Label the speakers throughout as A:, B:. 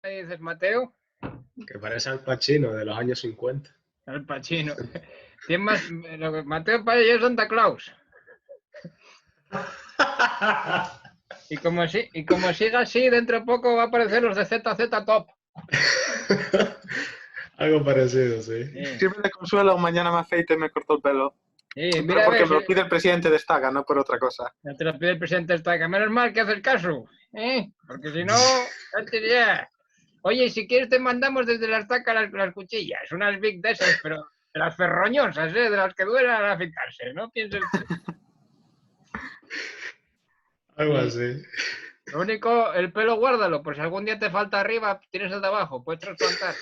A: dices, Mateo?
B: Que parece Al Pacino de los años 50.
A: Al Pacino. Mateo parece Santa Claus. Y como siga así, dentro de poco va a aparecer los de ZZ Top.
B: Algo parecido, sí.
C: Siempre me consuelo, mañana me afeito y me corto el pelo.
A: Mira,
C: Pero porque me lo pide el presidente de Estaca, no por otra cosa.
A: No te lo pide el presidente de Estaca. Menos mal que haces caso. Porque si no, ya. Oye, si quieres te mandamos desde la Estaca las cuchillas. Unas big de esas, pero de las ferroñosas, de las que duelen al afitarse. No pienses...
B: Algo así.
A: Lo único, el pelo guárdalo, por si algún día te falta arriba, tienes el de abajo, puedes trasplantar.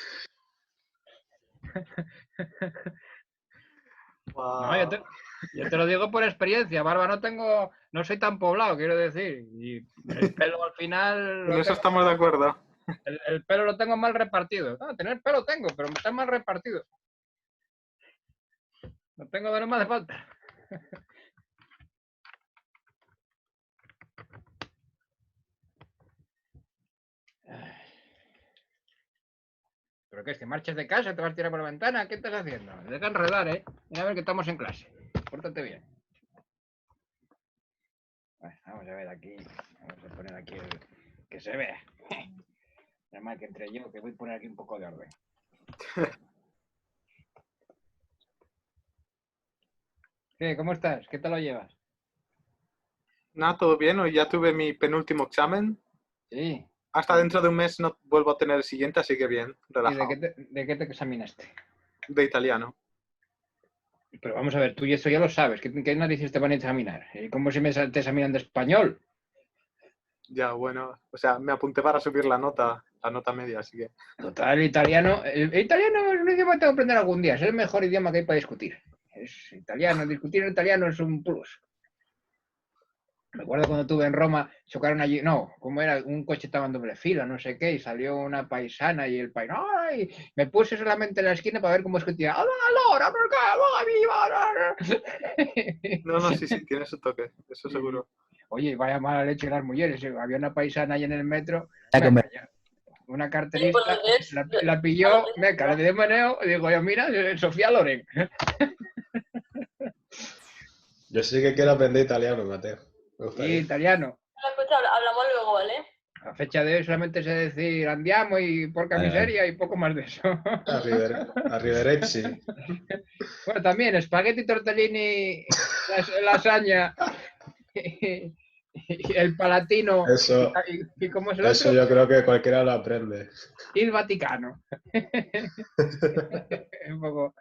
C: Wow.
A: No, yo te lo digo por experiencia, barba no soy tan poblado, quiero decir. Y el pelo al final...
C: En eso estamos de acuerdo.
A: El pelo lo tengo mal repartido. No, tener pelo tengo, pero está mal repartido. Lo tengo de no me hace falta. ¿Pero qué es? ¿Que marches de casa? ¿Te vas a tirar por la ventana? ¿Qué estás haciendo? Deja enredar, ¿eh? Mira a ver que estamos en clase. Pórtate bien. Bueno, vamos a ver aquí. Vamos a poner aquí que se vea. Nada más que entre yo, que voy a poner aquí un poco de orden. ¿Qué? ¿Cómo estás? ¿Qué te lo llevas?
C: Nada, todo bien. Hoy ya tuve mi penúltimo examen.
A: Sí.
C: Hasta dentro de un mes no vuelvo a tener el siguiente, así que bien, relajado.
A: ¿Y de qué te examinaste?
C: De italiano.
A: Pero vamos a ver, tú y eso ya lo sabes. ¿Qué narices te van a examinar? ¿Cómo te examinan de español?
C: Ya, bueno. O sea, me apunté para subir la nota media, así que...
A: Total, el italiano es un idioma que tengo que aprender algún día. Es el mejor idioma que hay para discutir. Es italiano. Discutir en italiano es un plus. Me acuerdo cuando estuve en Roma, chocaron allí, no, como era, un coche estaba en doble fila, no sé qué, y salió una paisana y el paisano, ¡ay! Me puse solamente en la esquina para ver cómo discutía. ¡Allora,
C: No, sí, tiene su toque, eso seguro.
A: Oye, vaya mala leche las mujeres. Había una paisana ahí en el metro, una carterista, la pilló, me calé de meneo, y digo yo, mira, Sofía Loren.
B: Yo sí que quiero aprender italiano, Mateo.
A: Sí, italiano.
D: Escucha, hablamos luego, ¿vale?
A: A fecha de hoy solamente sé decir andiamo y porca miseria y poco más de eso.
B: Arrivederci.
A: Bueno, también espagueti, tortellini, lasaña, el palatino.
B: Eso,
A: ¿Y cómo es el otro?
B: Eso yo creo que cualquiera lo aprende.
A: Y el Vaticano. Un poco...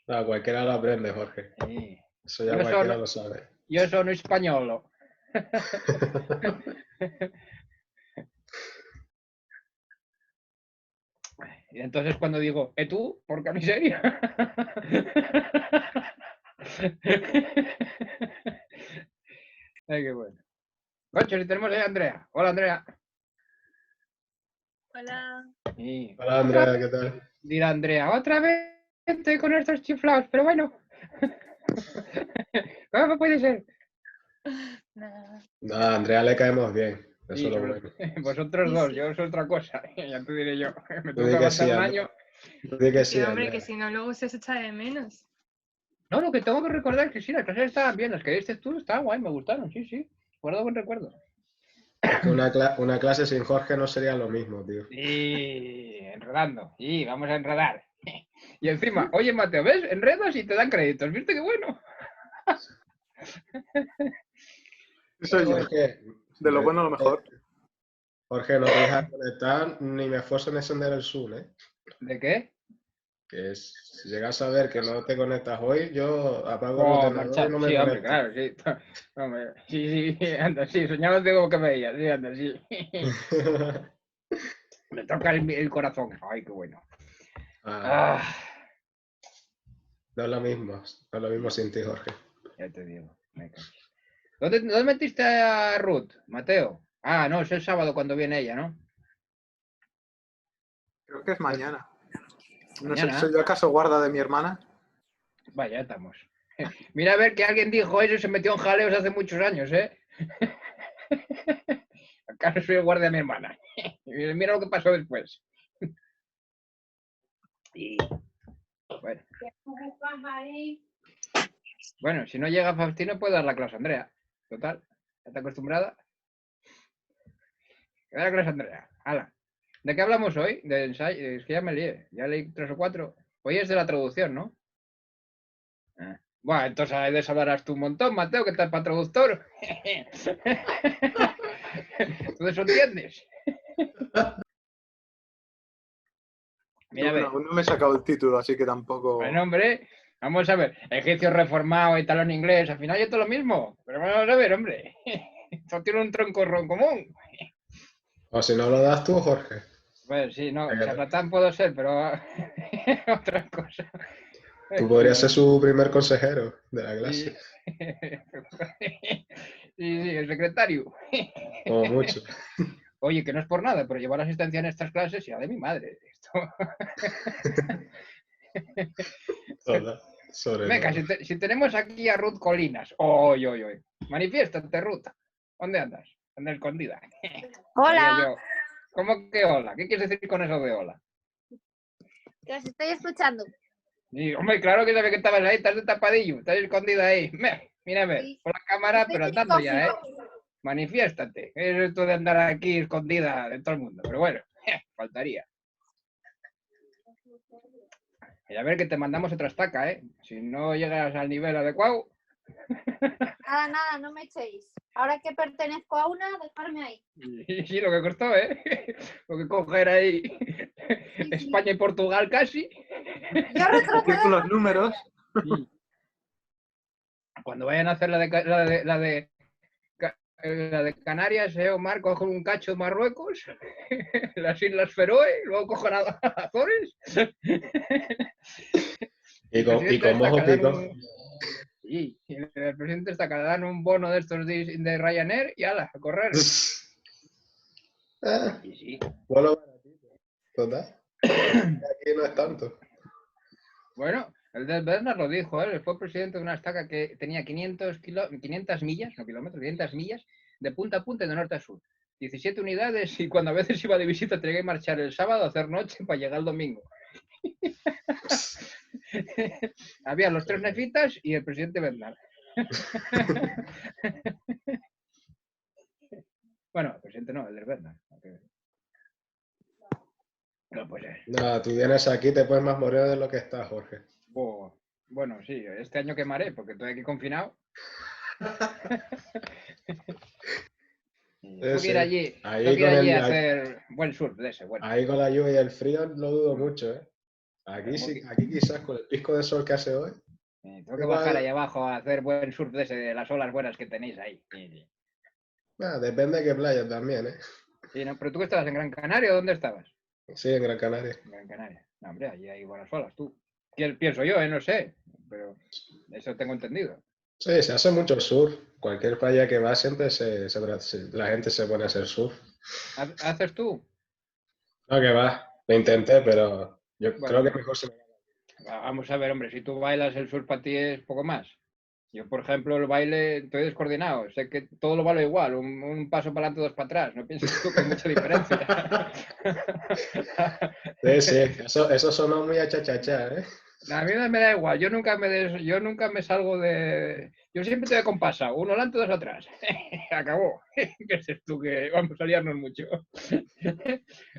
B: No, cualquiera lo aprende, Jorge.
A: Sí.
B: Eso ya cualquiera lo sabe.
A: Yo soy español. Y entonces cuando digo, tú? ¿Porca miseria? Ay, qué bueno. Concho, si tenemos ahí a Andrea. Hola, Andrea.
D: Hola.
A: Sí.
B: Hola, Andrea, ¿qué tal?
A: Dirá Andrea, otra vez estoy con estos chiflados, pero bueno. ¿Cómo puede ser?
D: Nada.
B: No, a Andrea le caemos bien. Eso
A: Sí,
B: es lo bueno.
A: Vosotros dos, yo soy otra cosa. Ya te diré yo. Me tengo que aguantar un año.
B: Di que sí,
D: hombre,
B: Andrea.
D: que si no, luego se os echa de menos.
A: No, lo que tengo que recordar es que sí, las clases estaban bien, las que diste tú estaban guay, me gustaron, sí. Guardo buen recuerdo.
B: Es que una clase sin Jorge no sería lo mismo, tío.
A: Y enredando, y vamos a enredar. Y encima, oye Mateo, ¿ves? Enredas y te dan créditos, ¿viste qué bueno?
C: Eso yo.
B: Jorge,
C: De lo bueno a lo mejor.
B: Jorge, no te dejas conectar ni me esfuerzo en encender el Zoom, ¿eh?
A: ¿De qué?
B: Que si llegas a ver que no te conectas hoy, yo apago el ordenador y no me
A: sí,
B: conecto.
A: hombre, claro, sí. Hombre, sí, anda, sí, soñabas de algo que veías, sí, anda, sí. Me toca el corazón. Ay, qué bueno.
B: No es lo mismo sin ti, Jorge.
A: Ya te digo, me cacho. ¿Dónde metiste a Ruth, Mateo? Ah, no, es el sábado cuando viene ella, ¿no?
C: Creo que es mañana. No sé,
A: ¿Mañana?
C: ¿soy yo acaso guarda de mi hermana?
A: Vaya, estamos. Mira a ver que alguien dijo eso y se metió en jaleos hace muchos años, ¿eh? ¿Acaso soy el guardia de mi hermana? Y mira lo que pasó después. Y bueno. Bueno, si no llega Faustino, puede dar la clase a Andrea. Total, ¿ya está acostumbrada? Que da la clase a Andrea. ¡Hala! ¿De qué hablamos hoy? De ensayo. Es que ya me lié. Ya leí 3 o 4. Hoy es de la traducción, ¿no? Bueno, entonces de eso hablarás tú un montón, Mateo, que estás para traductor. ¿Tú de eso entiendes? Mira,
C: Bueno, aún no me he sacado el título, así que tampoco...
A: Bueno, hombre, vamos a ver. Egipcio reformado, italiano inglés, al final yo todo lo mismo. Pero vamos a ver, hombre. Esto tiene un tronco común.
B: O si no lo das tú, Jorge.
A: Pues sí, no, charlatán puedo ser, pero otra cosa.
B: Tú podrías ser su primer consejero de la clase.
A: Sí, el secretario.
B: Como mucho.
A: Oye, que no es por nada, pero llevar asistencia en estas clases ya de mi madre. Esto. Venga, si tenemos aquí a Ruth Colinas. Oy. Manifiéstate, Ruth. ¿Dónde andas? ¿Dónde escondida?
E: Hola.
A: ¿Cómo que hola? ¿Qué quieres decir con eso de hola?
E: Que os estoy escuchando.
A: Y, hombre, claro que sabes que estabas ahí, estás de tapadillo, estás escondida ahí. Mírame,
E: Sí.
A: con la cámara,
E: Estoy
A: pero andando ya, ¿eh?
E: cogido.
A: Manifiéstate. Es esto de andar aquí escondida de todo el mundo. Pero bueno, faltaría. Y a ver que te mandamos otra estaca, ¿eh? Si no llegas al nivel adecuado.
E: Nada, no me echéis. Ahora que pertenezco a una, dejarme ahí.
A: Sí, lo que costó, ¿eh? Lo que coger ahí
E: Sí.
A: España y Portugal casi.
E: Yo retrocedo.
C: Con los números.
A: Cuando vayan a hacer la de Canarias, Omar, cogen un cacho de Marruecos, las Islas Feroe, luego cogen a Azores.
B: Y con mojo pico.
A: Sí, el presidente está que dan un bono de estos de Ryanair y ala, a correr. Y sí.
B: Bueno, baratito. Total. Aquí no es tanto.
A: Bueno, el de Bernard lo dijo, él fue presidente de una estaca que tenía 500 millas, no kilómetros, 500 millas, de punta a punta y de norte a sur. 17 unidades y cuando a veces iba de visita tenía que marchar el sábado a hacer noche para llegar el domingo. Había los 3 nefitas y el presidente Bernard. Bueno, el presidente no, el de Bernard. No, pues
B: No, tú vienes aquí te pones más moreno de lo que estás, Jorge.
A: Bueno, sí, este año quemaré porque estoy aquí confinado. Tengo que ir allí, a hacer buen surf de ese. Bueno.
B: Ahí con la lluvia y el frío lo dudo mucho, ¿eh? Aquí sí, aquí quizás con el pisco de sol que hace hoy.
A: Tengo que bajar ahí abajo a hacer buen surf de ese, de las olas buenas que tenéis ahí. Sí.
B: Depende de qué playa también, ¿eh?
A: Sí, no, pero tú que estabas en Gran Canaria, ¿dónde estabas?
B: Sí, en Gran Canaria.
A: En Gran Canaria. No, hombre, allí hay buenas olas, tú. Pienso yo, no sé, pero eso tengo entendido.
B: Sí, se hace mucho surf. Cualquier playa que va siempre la gente se pone a hacer surf.
A: ¿Haces tú?
B: No, que va. Lo intenté, pero yo creo que mejor se me da.
A: Vamos a ver, hombre, si tú bailas el surf para ti es poco más. Yo, por ejemplo, el baile estoy descoordinado. Sé que todo lo bailo igual. Un paso para adelante, 2 para atrás. No pienses tú que hay mucha diferencia.
B: Sí, eso sonó muy a cha-cha-cha, ¿eh?
A: A mí me da igual. Yo nunca me salgo de... Yo siempre estoy compasado. 1 adelante, 2 atrás. Acabó. ¿Qué es tú? Que vamos a liarnos mucho.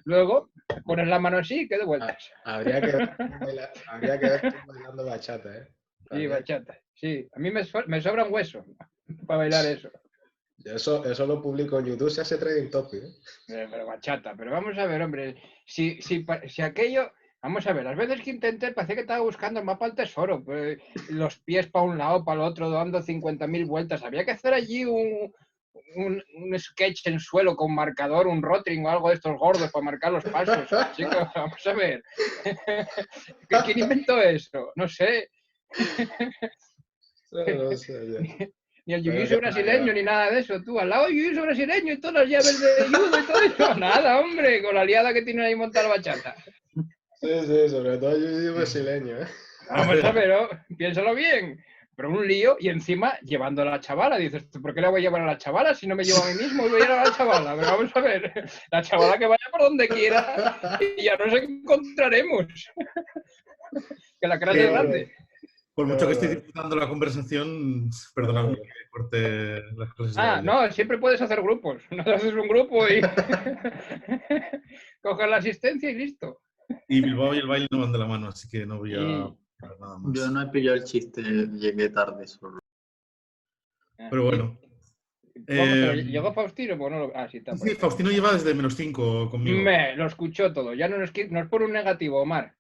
A: Luego, pones la mano así, que de vueltas.
B: Habría que ver bailando bachata, ¿eh?
A: Sí, bachata. Sí, a mí me sobra un hueso para bailar eso.
B: Eso lo publico en YouTube, se hace trading topic, ¿eh?
A: Pero bachata, pero vamos a ver, hombre, si aquello, vamos a ver, las veces que intenté parecía que estaba buscando el mapa del tesoro, pues, los pies para un lado, para el otro, dando 50.000 vueltas, había que hacer allí un sketch en suelo con marcador, un rotring o algo de estos gordos para marcar los pasos. Chicos, vamos a ver. ¿Quién inventó eso? No sé.
B: No sé,
A: Ni el jiu-jitsu brasileño, ni nada de eso. Tú, al lado del jiu-jitsu brasileño y todas las llaves de judo y todo eso. Nada, hombre, con la liada que tiene ahí montada la bachata.
B: Sí, sobre todo el jiu-jitsu brasileño, ¿eh?
A: Vamos a ver, piénsalo bien. pero un lío, y encima llevando a la chavala. Dices, ¿por qué la voy a llevar a la chavala si no me llevo a mí mismo y voy a ir a la chavala? Pero vamos a ver, la chavala que vaya por donde quiera y ya nos encontraremos. Que la clase es grande.
F: Por mucho que estoy disfrutando la conversación, perdonadme que corte las clases de baile.
A: No, siempre puedes hacer grupos. No haces un grupo y coges la asistencia y listo.
F: Y Bilbao y el baile no van de la mano, así que no voy a hablar nada más.
G: Yo no he pillado el chiste, llegué tarde solo.
F: Pero bueno.
A: Pero ¿llegó Faustino? Pues no lo... sí, está.
F: Sí, Faustino lleva desde -5 conmigo.
A: Lo escuchó todo. Ya no es por un negativo, Omar.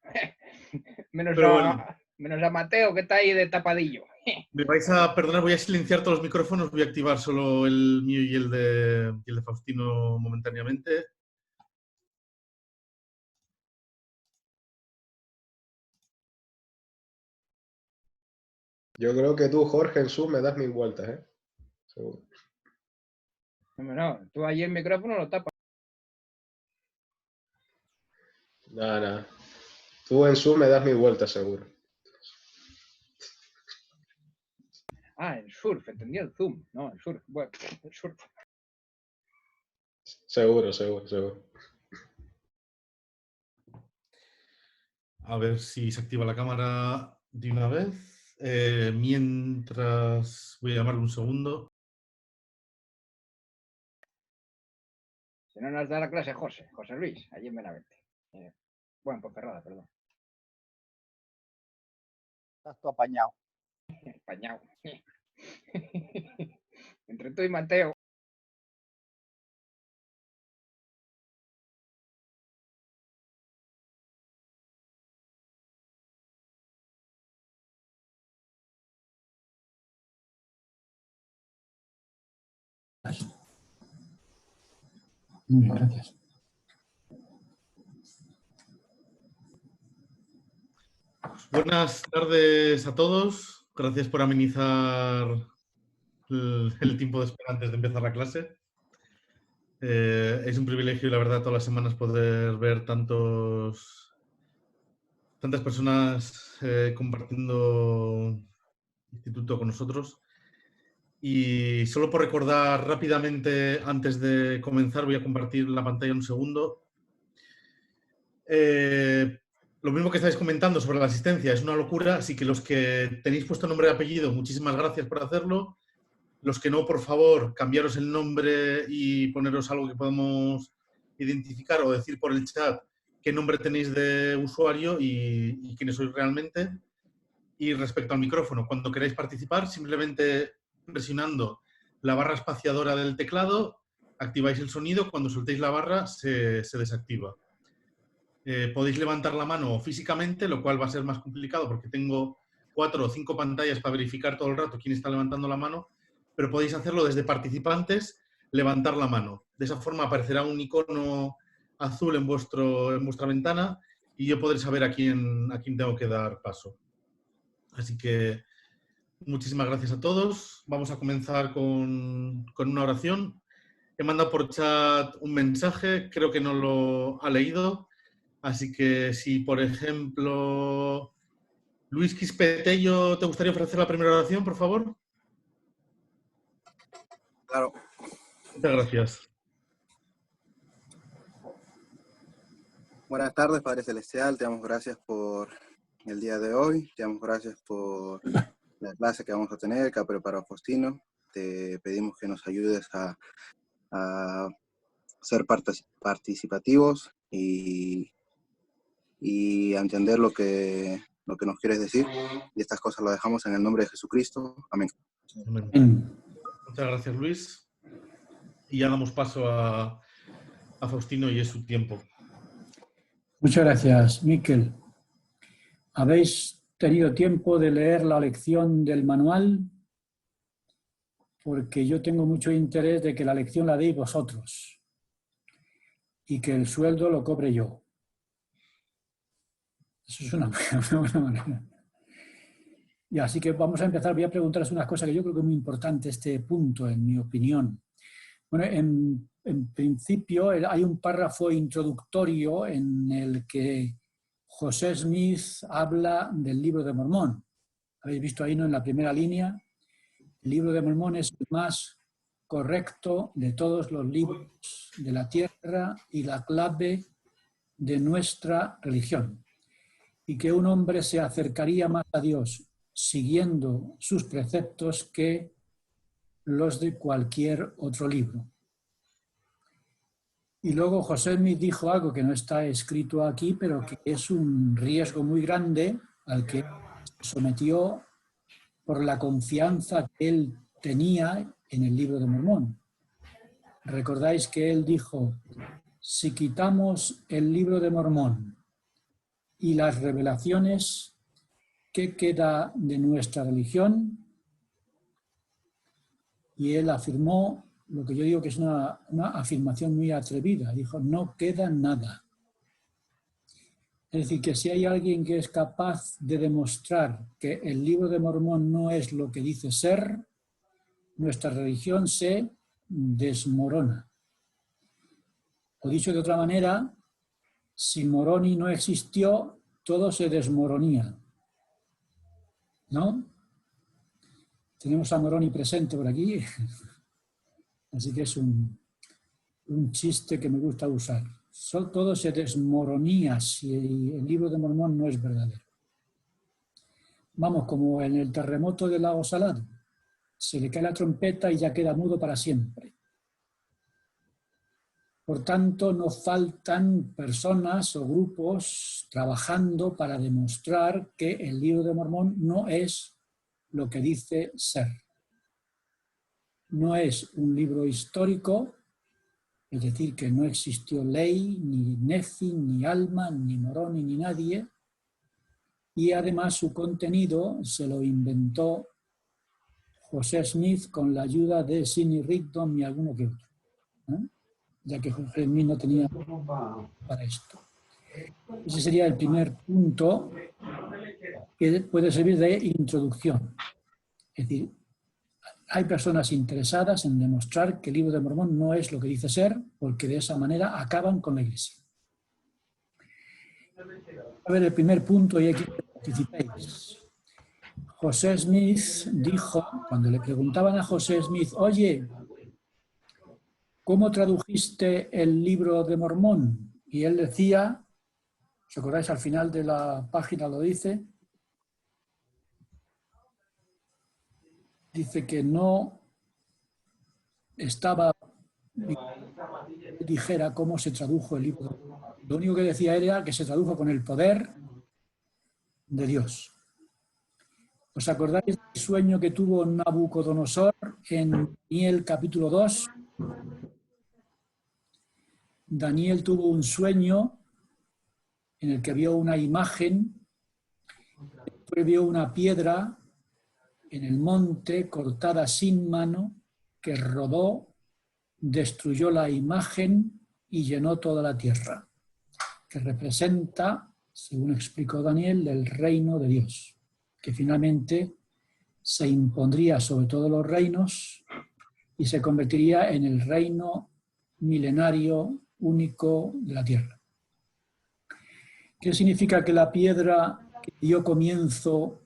A: menos a Mateo, que está ahí de tapadillo.
F: Me vais a perdonar, voy a silenciar todos los micrófonos, voy a activar solo el mío y el de Faustino momentáneamente.
B: Yo creo que tú, Jorge, en Zoom me das 1000 vueltas, ¿eh? Seguro.
A: No, tú ahí el micrófono lo tapas.
B: Nada. Tú en Zoom me das 1000 vueltas, seguro.
A: El surf, entendí el Zoom. No, el surf. Bueno, el surf.
B: Seguro.
F: A ver si se activa la cámara de una vez. Mientras voy a llamarle un segundo.
A: Si no nos da la clase José Luis, allí en Benavente. Bueno, Ponferrada, perdón.
H: Estás todo apañado.
A: Apañado. Entre tú y Mateo.
I: Muy bien, gracias.
F: Buenas tardes a todos. Gracias por amenizar el tiempo de espera antes de empezar la clase. Es un privilegio, la verdad, todas las semanas poder ver tantas personas compartiendo instituto con nosotros. Y solo por recordar rápidamente, antes de comenzar, voy a compartir la pantalla un segundo. Lo mismo que estáis comentando sobre la asistencia es una locura, así que los que tenéis puesto nombre y apellido, muchísimas gracias por hacerlo. Los que no, por favor, cambiaros el nombre y poneros algo que podamos identificar o decir por el chat qué nombre tenéis de usuario y quiénes sois realmente. Y respecto al micrófono, cuando queráis participar, simplemente presionando la barra espaciadora del teclado, activáis el sonido, cuando soltéis la barra se desactiva. Podéis levantar la mano físicamente, lo cual va a ser más complicado porque tengo 4 o 5 pantallas para verificar todo el rato quién está levantando la mano, pero podéis hacerlo desde participantes, levantar la mano. De esa forma aparecerá un icono azul en vuestra ventana y yo podré saber a quién tengo que dar paso. Así que muchísimas gracias a todos. Vamos a comenzar con una oración. He mandado por chat un mensaje, creo que no lo ha leído. Así que si, por ejemplo, Luis Quispetello, ¿te gustaría ofrecer la primera oración, por favor?
H: Claro.
F: Muchas gracias.
H: Buenas tardes, Padre Celestial. Te damos gracias por el día de hoy. Te damos gracias por la clase que vamos a tener, que ha preparado Faustino. Te pedimos que nos ayudes a ser participativos y a entender lo que nos quieres decir. Y estas cosas lo dejamos en el nombre de Jesucristo. Amén.
F: Amén. Muchas gracias, Luis. Y ya damos paso a Faustino y es su tiempo.
I: Muchas gracias, Miquel. ¿Habéis tenido tiempo de leer la lección del manual? Porque yo tengo mucho interés de que la lección la deis vosotros y que el sueldo lo cobre yo. Eso es una buena manera. Y así que vamos a empezar. Voy a preguntaros unas cosas que yo creo que es muy importante este punto, en mi opinión. Bueno, en principio hay un párrafo introductorio en el que José Smith habla del Libro de Mormón. habéis visto ahí, ¿no?, en la primera línea, el libro de Mormón es el más correcto de todos los libros de la tierra y la clave de nuestra religión. Y que un hombre se acercaría más a Dios siguiendo sus preceptos que los de cualquier otro libro. Y luego José Smith dijo algo que no está escrito aquí, pero que es un riesgo muy grande al que se sometió por la confianza que él tenía en el libro de Mormón. Recordáis que él dijo, si quitamos el libro de Mormón y las revelaciones, ¿qué queda de nuestra religión? Y él afirmó lo que yo digo que es una afirmación muy atrevida. Dijo, no queda nada. Es decir, que si hay alguien que es capaz de demostrar que el libro de Mormón no es lo que dice ser, nuestra religión se desmorona. O dicho de otra manera, si Moroni no existió, todo se desmoronía. ¿No? Tenemos a Moroni presente por aquí, así que es un chiste que me gusta usar. Todo se desmoronía si el libro de Mormón no es verdadero. Vamos, como en el terremoto del lago Salado. Se le cae la trompeta y ya queda mudo para siempre. Por tanto, no faltan personas o grupos trabajando para demostrar que el libro de Mormón no es lo que dice ser. No es un libro histórico, es decir, que no existió Ley, ni Nefi, ni Alma, ni Moroni, ni nadie, y además su contenido se lo inventó José Smith con la ayuda de Sidney Rigdon y alguno que otro, ¿eh? Ya que José Smith no tenía para esto. Ese sería el primer punto que puede servir de introducción. Es decir, hay personas interesadas en demostrar que el libro de Mormón no es lo que dice ser, porque de esa manera acaban con la Iglesia. A ver, el primer punto, y aquí participéis. José Smith dijo, cuando le preguntaban a José Smith, oye, ¿cómo tradujiste el libro de Mormón? Y él decía, ¿os acordáis? Al final de la página lo dice que no estaba, dijera cómo se tradujo el libro. Lo único que decía era que se tradujo con el poder de Dios. ¿Os acordáis del sueño que tuvo Nabucodonosor en Daniel capítulo 2? Daniel tuvo un sueño en el que vio una imagen, después vio una piedra en el monte cortada sin mano que rodó, destruyó la imagen y llenó toda la tierra, que representa, según explicó Daniel, el reino de Dios, que finalmente se impondría sobre todos los reinos y se convertiría en el reino milenario único de la tierra. ¿Qué significa que la piedra que dio comienzo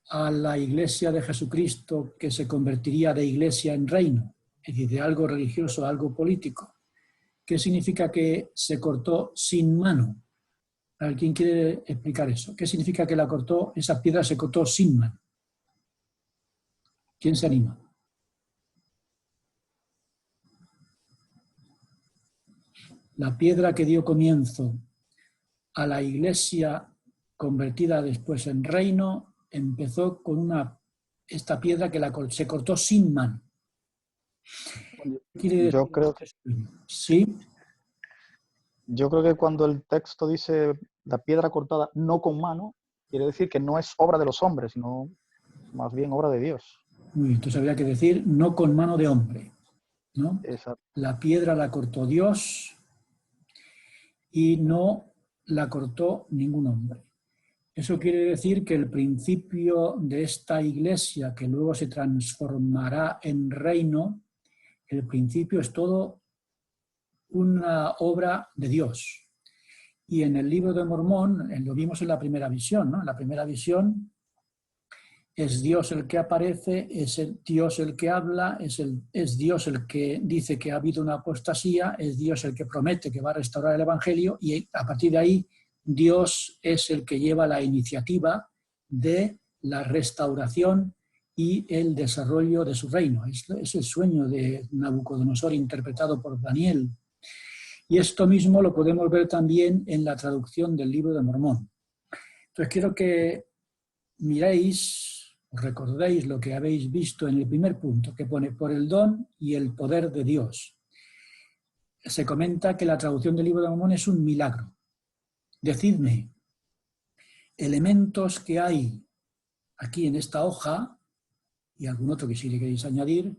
I: a la iglesia de Jesucristo, que se convertiría de iglesia en reino, es decir, de algo religioso a algo político? ¿Qué significa que se cortó sin mano? ¿Alguien quiere explicar eso? ¿Qué significa que esa piedra se cortó sin mano? ¿Quién se anima? La piedra que dio comienzo a la iglesia convertida después en reino empezó con esta piedra que se cortó sin mano.
J: Yo creo que
I: sí.
J: Yo creo que cuando el texto dice la piedra cortada no con mano, quiere decir que no es obra de los hombres, sino más bien obra de Dios.
I: Muy bien, entonces habría que decir no con mano de hombre, ¿no?
J: Exacto.
I: La piedra la cortó Dios y no la cortó ningún hombre. Eso quiere decir que el principio de esta iglesia, que luego se transformará en reino, el principio es todo una obra de Dios. Y en el libro de Mormón, lo vimos en la primera visión, ¿no? En la primera visión, es Dios el que aparece, es Dios el que habla, es Dios el que dice que ha habido una apostasía, es Dios el que promete que va a restaurar el Evangelio y a partir de ahí Dios es el que lleva la iniciativa de la restauración y el desarrollo de su reino. Es el sueño de Nabucodonosor interpretado por Daniel. Y esto mismo lo podemos ver también en la traducción del Libro de Mormón. Entonces quiero que miréis, recordéis lo que habéis visto en el primer punto, que pone por el don y el poder de Dios. Se comenta que la traducción del Libro de Mormón es un milagro. Decidme elementos que hay aquí en esta hoja, y algún otro que sí le queréis añadir,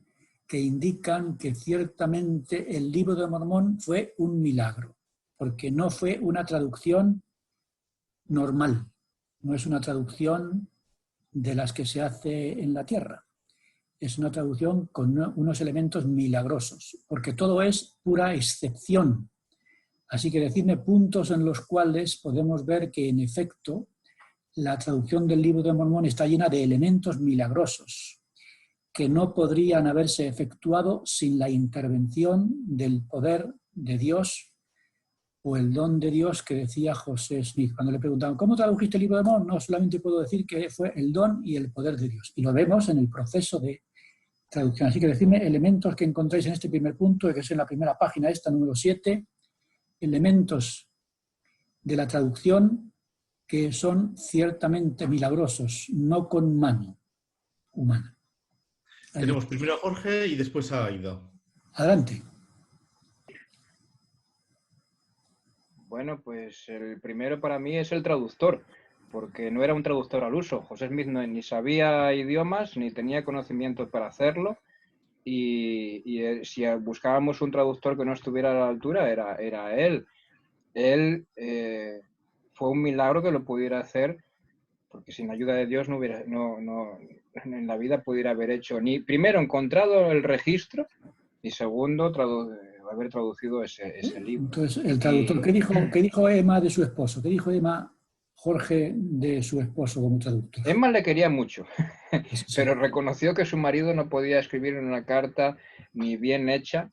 I: que indican que ciertamente el Libro de Mormón fue un milagro, porque no fue una traducción normal, no es una traducción de las que se hace en la tierra, es una traducción con unos elementos milagrosos, porque todo es pura excepción. Así que decidme puntos en los cuales podemos ver que en efecto la traducción del Libro de Mormón está llena de elementos milagrosos que no podrían haberse efectuado sin la intervención del poder de Dios o el don de Dios que decía José Smith. Cuando le preguntaban, ¿cómo tradujiste el Libro de Mormón? No solamente puedo decir que fue el don y el poder de Dios. Y lo vemos en el proceso de traducción. Así que decidme elementos que encontráis en este primer punto, que es en la primera página, esta número 7, elementos de la traducción que son ciertamente milagrosos, no con mano humana. Ahí.
F: Tenemos primero a Jorge y después a Aida.
I: Adelante.
A: Bueno, pues el primero para mí es el traductor, porque no era un traductor al uso. José Smith ni sabía idiomas, ni tenía conocimientos para hacerlo, y si buscábamos un traductor que no estuviera a la altura, era él. Él fue un milagro que lo pudiera hacer, porque sin la ayuda de Dios no en la vida pudiera haber hecho ni, primero, encontrado el registro, y segundo, haber traducido ese libro.
I: Entonces, el traductor, ¿qué dijo Emma de su esposo? ¿Qué dijo Emma, Jorge, de su esposo como traductor?
A: Emma le quería mucho,
I: Sí.
A: pero reconoció que su marido no podía escribir una carta ni bien hecha,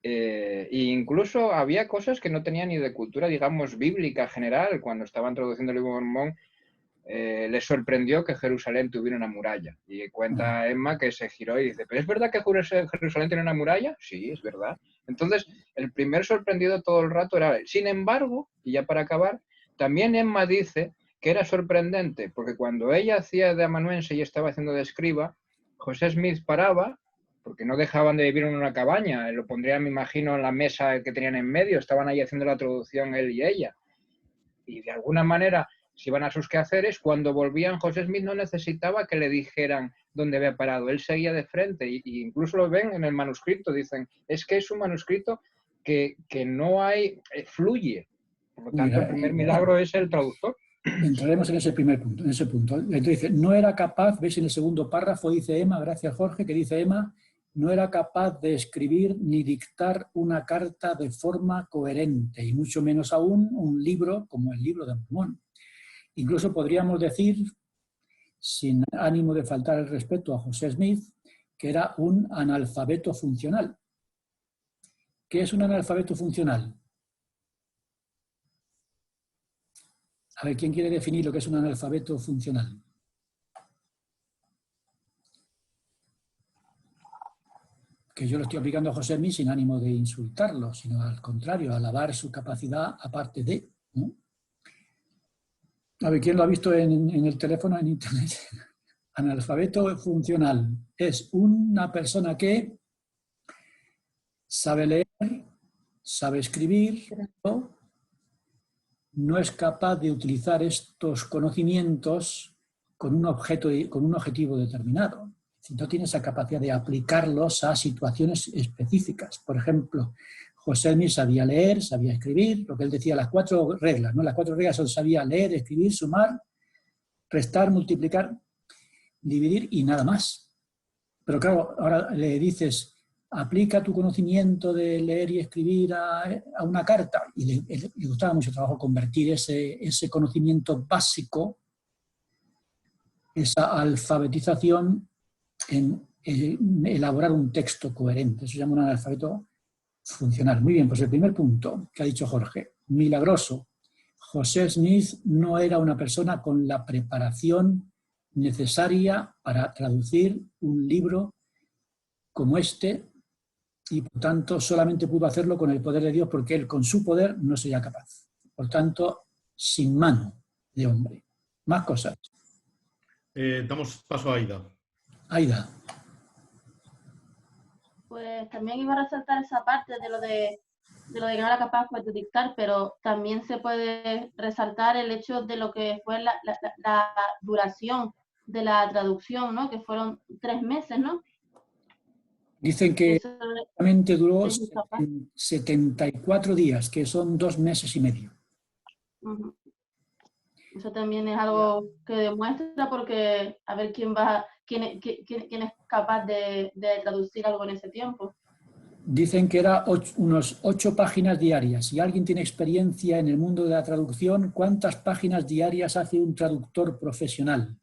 A: e incluso había cosas que no tenía ni de cultura, digamos, bíblica general. Cuando estaban traduciendo el Libro de Mormón, les sorprendió que Jerusalén tuviera una muralla. Y cuenta Emma que se giró y dice, ¿pero es verdad que Jerusalén tiene una muralla? Sí, es verdad. Entonces, el primer sorprendido todo el rato era él. Sin embargo, y ya para acabar, también Emma dice que era sorprendente, porque cuando ella hacía de amanuense y estaba haciendo de escriba, José Smith paraba, porque no dejaban de vivir en una cabaña, lo pondrían, me imagino, en la mesa que tenían en medio, estaban ahí haciendo la traducción él y ella. Y de alguna manera se iban a sus quehaceres. Cuando volvían, José Smith no necesitaba que le dijeran dónde había parado. Él seguía de frente, y incluso lo ven en el manuscrito. Dicen, es que es un manuscrito que no hay, fluye. Por lo tanto, el primer milagro es el traductor.
I: Entraremos en ese primer punto, en ese punto. Entonces dice, no era capaz, veis en el segundo párrafo, dice Emma, gracias Jorge, que dice Emma, no era capaz de escribir ni dictar una carta de forma coherente, y mucho menos aún un libro como el Libro de Mormón. Incluso podríamos decir, sin ánimo de faltar el respeto a José Smith, que era un analfabeto funcional. ¿Qué es un analfabeto funcional? A ver, ¿quién quiere definir lo que es un analfabeto funcional? Que yo lo estoy aplicando a José Smith sin ánimo de insultarlo, sino al contrario, alabar su capacidad aparte de, ¿no? A ver, ¿quién lo ha visto en el teléfono, en internet? Analfabeto funcional es una persona que sabe leer, sabe escribir, pero no es capaz de utilizar estos conocimientos con un objetivo determinado. Si no tiene esa capacidad de aplicarlos a situaciones específicas. Por ejemplo, José Smith sabía leer, sabía escribir, lo que él decía, las 4 reglas, ¿no? Las 4 reglas son sabía leer, escribir, sumar, restar, multiplicar, dividir y nada más. Pero claro, ahora le dices, aplica tu conocimiento de leer y escribir a una carta, y le gustaba mucho trabajo convertir ese conocimiento básico esa alfabetización en elaborar un texto coherente. Eso se llama un analfabeto funcional. Muy bien, pues el primer punto que ha dicho Jorge, milagroso. José Smith no era una persona con la preparación necesaria para traducir un libro como este y por tanto solamente pudo hacerlo con el poder de Dios porque él con su poder no sería capaz. Por tanto, sin mano de hombre. Más cosas.
F: Damos paso a Aida.
I: Aida.
K: Pues también iba a resaltar esa parte de lo de que no era capaz pues, de dictar, pero también se puede resaltar el hecho de lo que fue la duración de la traducción, ¿no? Que fueron 3 meses, ¿no?
I: Dicen que realmente duró 74 días, que son 2 meses y medio.
K: Eso también es algo que demuestra porque a ver quién es capaz de traducir algo en ese tiempo.
I: Dicen que era unos 8 páginas diarias. Si alguien tiene experiencia en el mundo de la traducción, ¿cuántas páginas diarias hace un traductor profesional?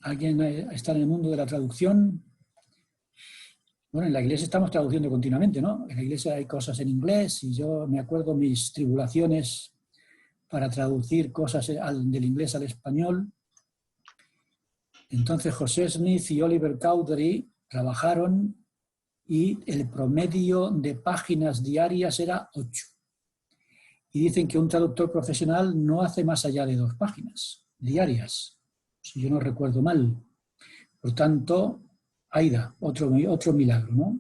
I: ¿Alguien está en el mundo de la traducción? Bueno, en la iglesia estamos traduciendo continuamente, ¿no? En la iglesia hay cosas en inglés y yo me acuerdo mis tribulaciones para traducir cosas del inglés al español. Entonces José Smith y Oliver Cowdery trabajaron y el promedio de páginas diarias era 8. Y dicen que un traductor profesional no hace más allá de 2 páginas diarias, si yo no recuerdo mal. Por tanto, Aida, otro milagro, ¿no?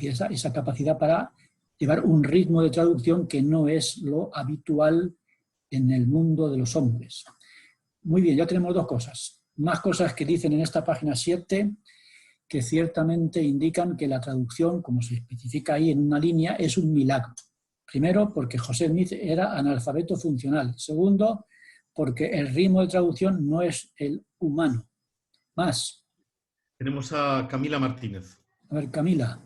I: Esa capacidad para llevar un ritmo de traducción que no es lo habitual en el mundo de los hombres. Muy bien, ya tenemos 2 cosas. Más cosas que dicen en esta página 7 que ciertamente indican que la traducción, como se especifica ahí en una línea, es un milagro. Primero, porque José Smith era analfabeto funcional. Segundo, porque el ritmo de traducción no es el humano. Más.
F: Tenemos a Camila Martínez.
I: A ver, Camila.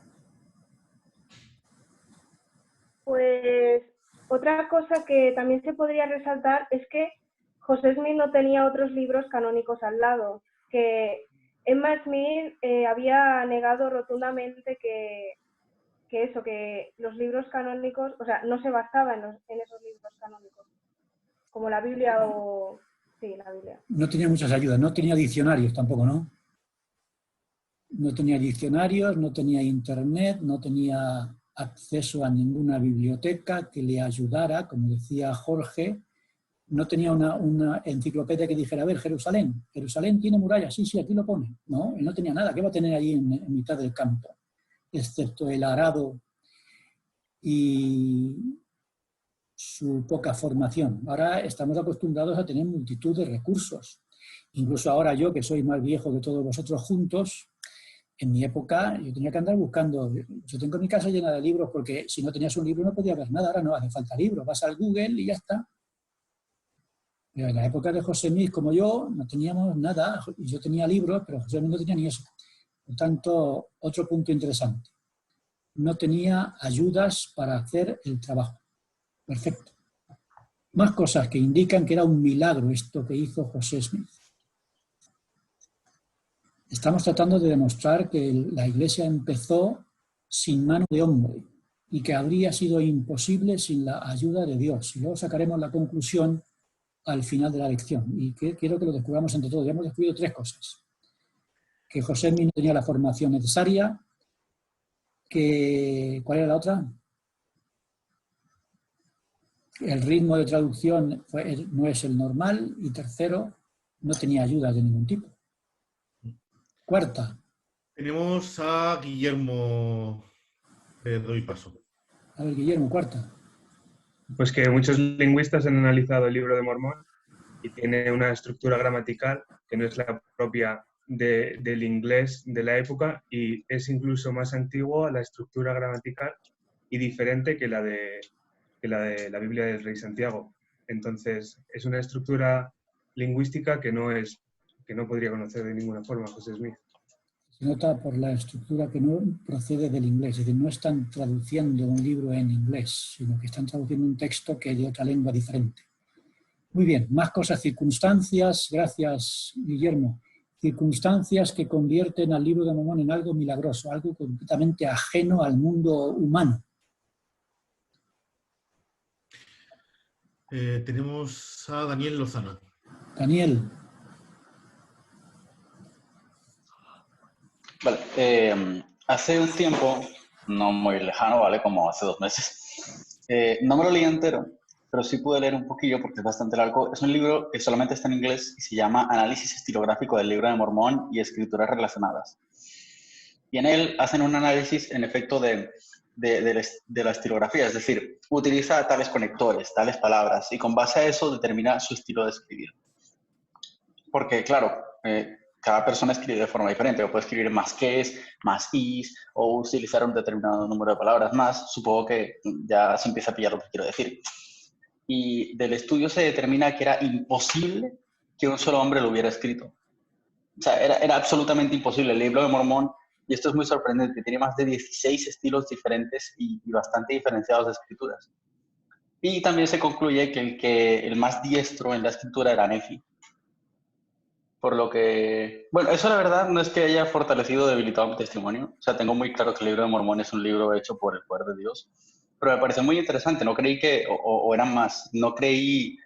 L: Pues otra cosa que también se podría resaltar es que José Smith no tenía otros libros canónicos al lado, que Emma Smith había negado rotundamente que los libros canónicos, o sea, no se basaba en esos libros canónicos, como la Biblia o... Sí, la Biblia.
I: No tenía muchas ayudas, no tenía diccionarios tampoco, ¿no? No tenía diccionarios, no tenía internet, no tenía acceso a ninguna biblioteca que le ayudara, como decía Jorge. No tenía una enciclopedia que dijera, a ver, Jerusalén tiene murallas, sí, aquí lo pone. No, él no tenía nada, ¿qué va a tener allí en mitad del campo? Excepto el arado y su poca formación. Ahora estamos acostumbrados a tener multitud de recursos. Incluso ahora yo, que soy más viejo que todos vosotros juntos, en mi época yo tenía que andar buscando. Yo tengo mi casa llena de libros porque si no tenías un libro no podía ver nada. Ahora no hace falta libros, vas al Google y ya está. Pero en la época de José Smith, como yo, no teníamos nada. Yo tenía libros, pero José Smith no tenía ni eso. Por tanto, otro punto interesante. No tenía ayudas para hacer el trabajo. Perfecto. Más cosas que indican que era un milagro esto que hizo José Smith. Estamos tratando de demostrar que la Iglesia empezó sin mano de hombre y que habría sido imposible sin la ayuda de Dios. Y luego sacaremos la conclusión al final de la lección. Y quiero que lo descubramos entre todos. Ya hemos descubierto 3 cosas. Que José Smith no tenía la formación necesaria. ¿Cuál era la otra? El ritmo de traducción no es el normal. Y tercero, no tenía ayuda de ningún tipo. Cuarta.
F: Tenemos a Guillermo. Le doy paso.
I: A ver, Guillermo, cuarta.
M: Pues que muchos lingüistas han analizado el Libro de Mormón y tiene una estructura gramatical que no es la propia del inglés de la época y es incluso más antiguo la estructura gramatical y diferente que la de la Biblia del Rey Santiago. Entonces, es una estructura lingüística que no podría conocer de ninguna forma José Smith.
I: Se nota por la estructura que no procede del inglés, es decir, no están traduciendo un libro en inglés, sino que están traduciendo un texto que es de otra lengua diferente. Muy bien, más cosas, circunstancias, gracias Guillermo, circunstancias que convierten al libro de Mormón en algo milagroso, algo completamente ajeno al mundo humano.
F: Tenemos a Daniel Lozano.
I: Daniel.
N: Vale, hace un tiempo, no muy lejano, ¿vale? Como hace 2 meses, no me lo leí entero, pero sí pude leer un poquillo porque es bastante largo. Es un libro que solamente está en inglés y se llama Análisis estilográfico del libro de Mormón y escrituras relacionadas. Y en él hacen un análisis, en efecto, de la estilografía, es decir, utiliza tales conectores, tales palabras, y con base a eso determina su estilo de escribir. Porque, claro, cada persona escribe de forma diferente, o puede escribir más ques, más is, o utilizar un determinado número de palabras más. Supongo que ya se empieza a pillar lo que quiero decir. Y del estudio se determina que era imposible que un solo hombre lo hubiera escrito. O sea, era absolutamente imposible. El libro de Mormón, y esto es muy sorprendente, tiene más de 16 estilos diferentes y bastante diferenciados de escrituras. Y también se concluye que el más diestro en la escritura era Nefi. Por lo que, bueno, eso la verdad no es que haya fortalecido o debilitado mi testimonio. O sea, tengo muy claro que el libro de Mormón es un libro hecho por el poder de Dios. Pero me pareció muy interesante. No creí que, o eran más, no creí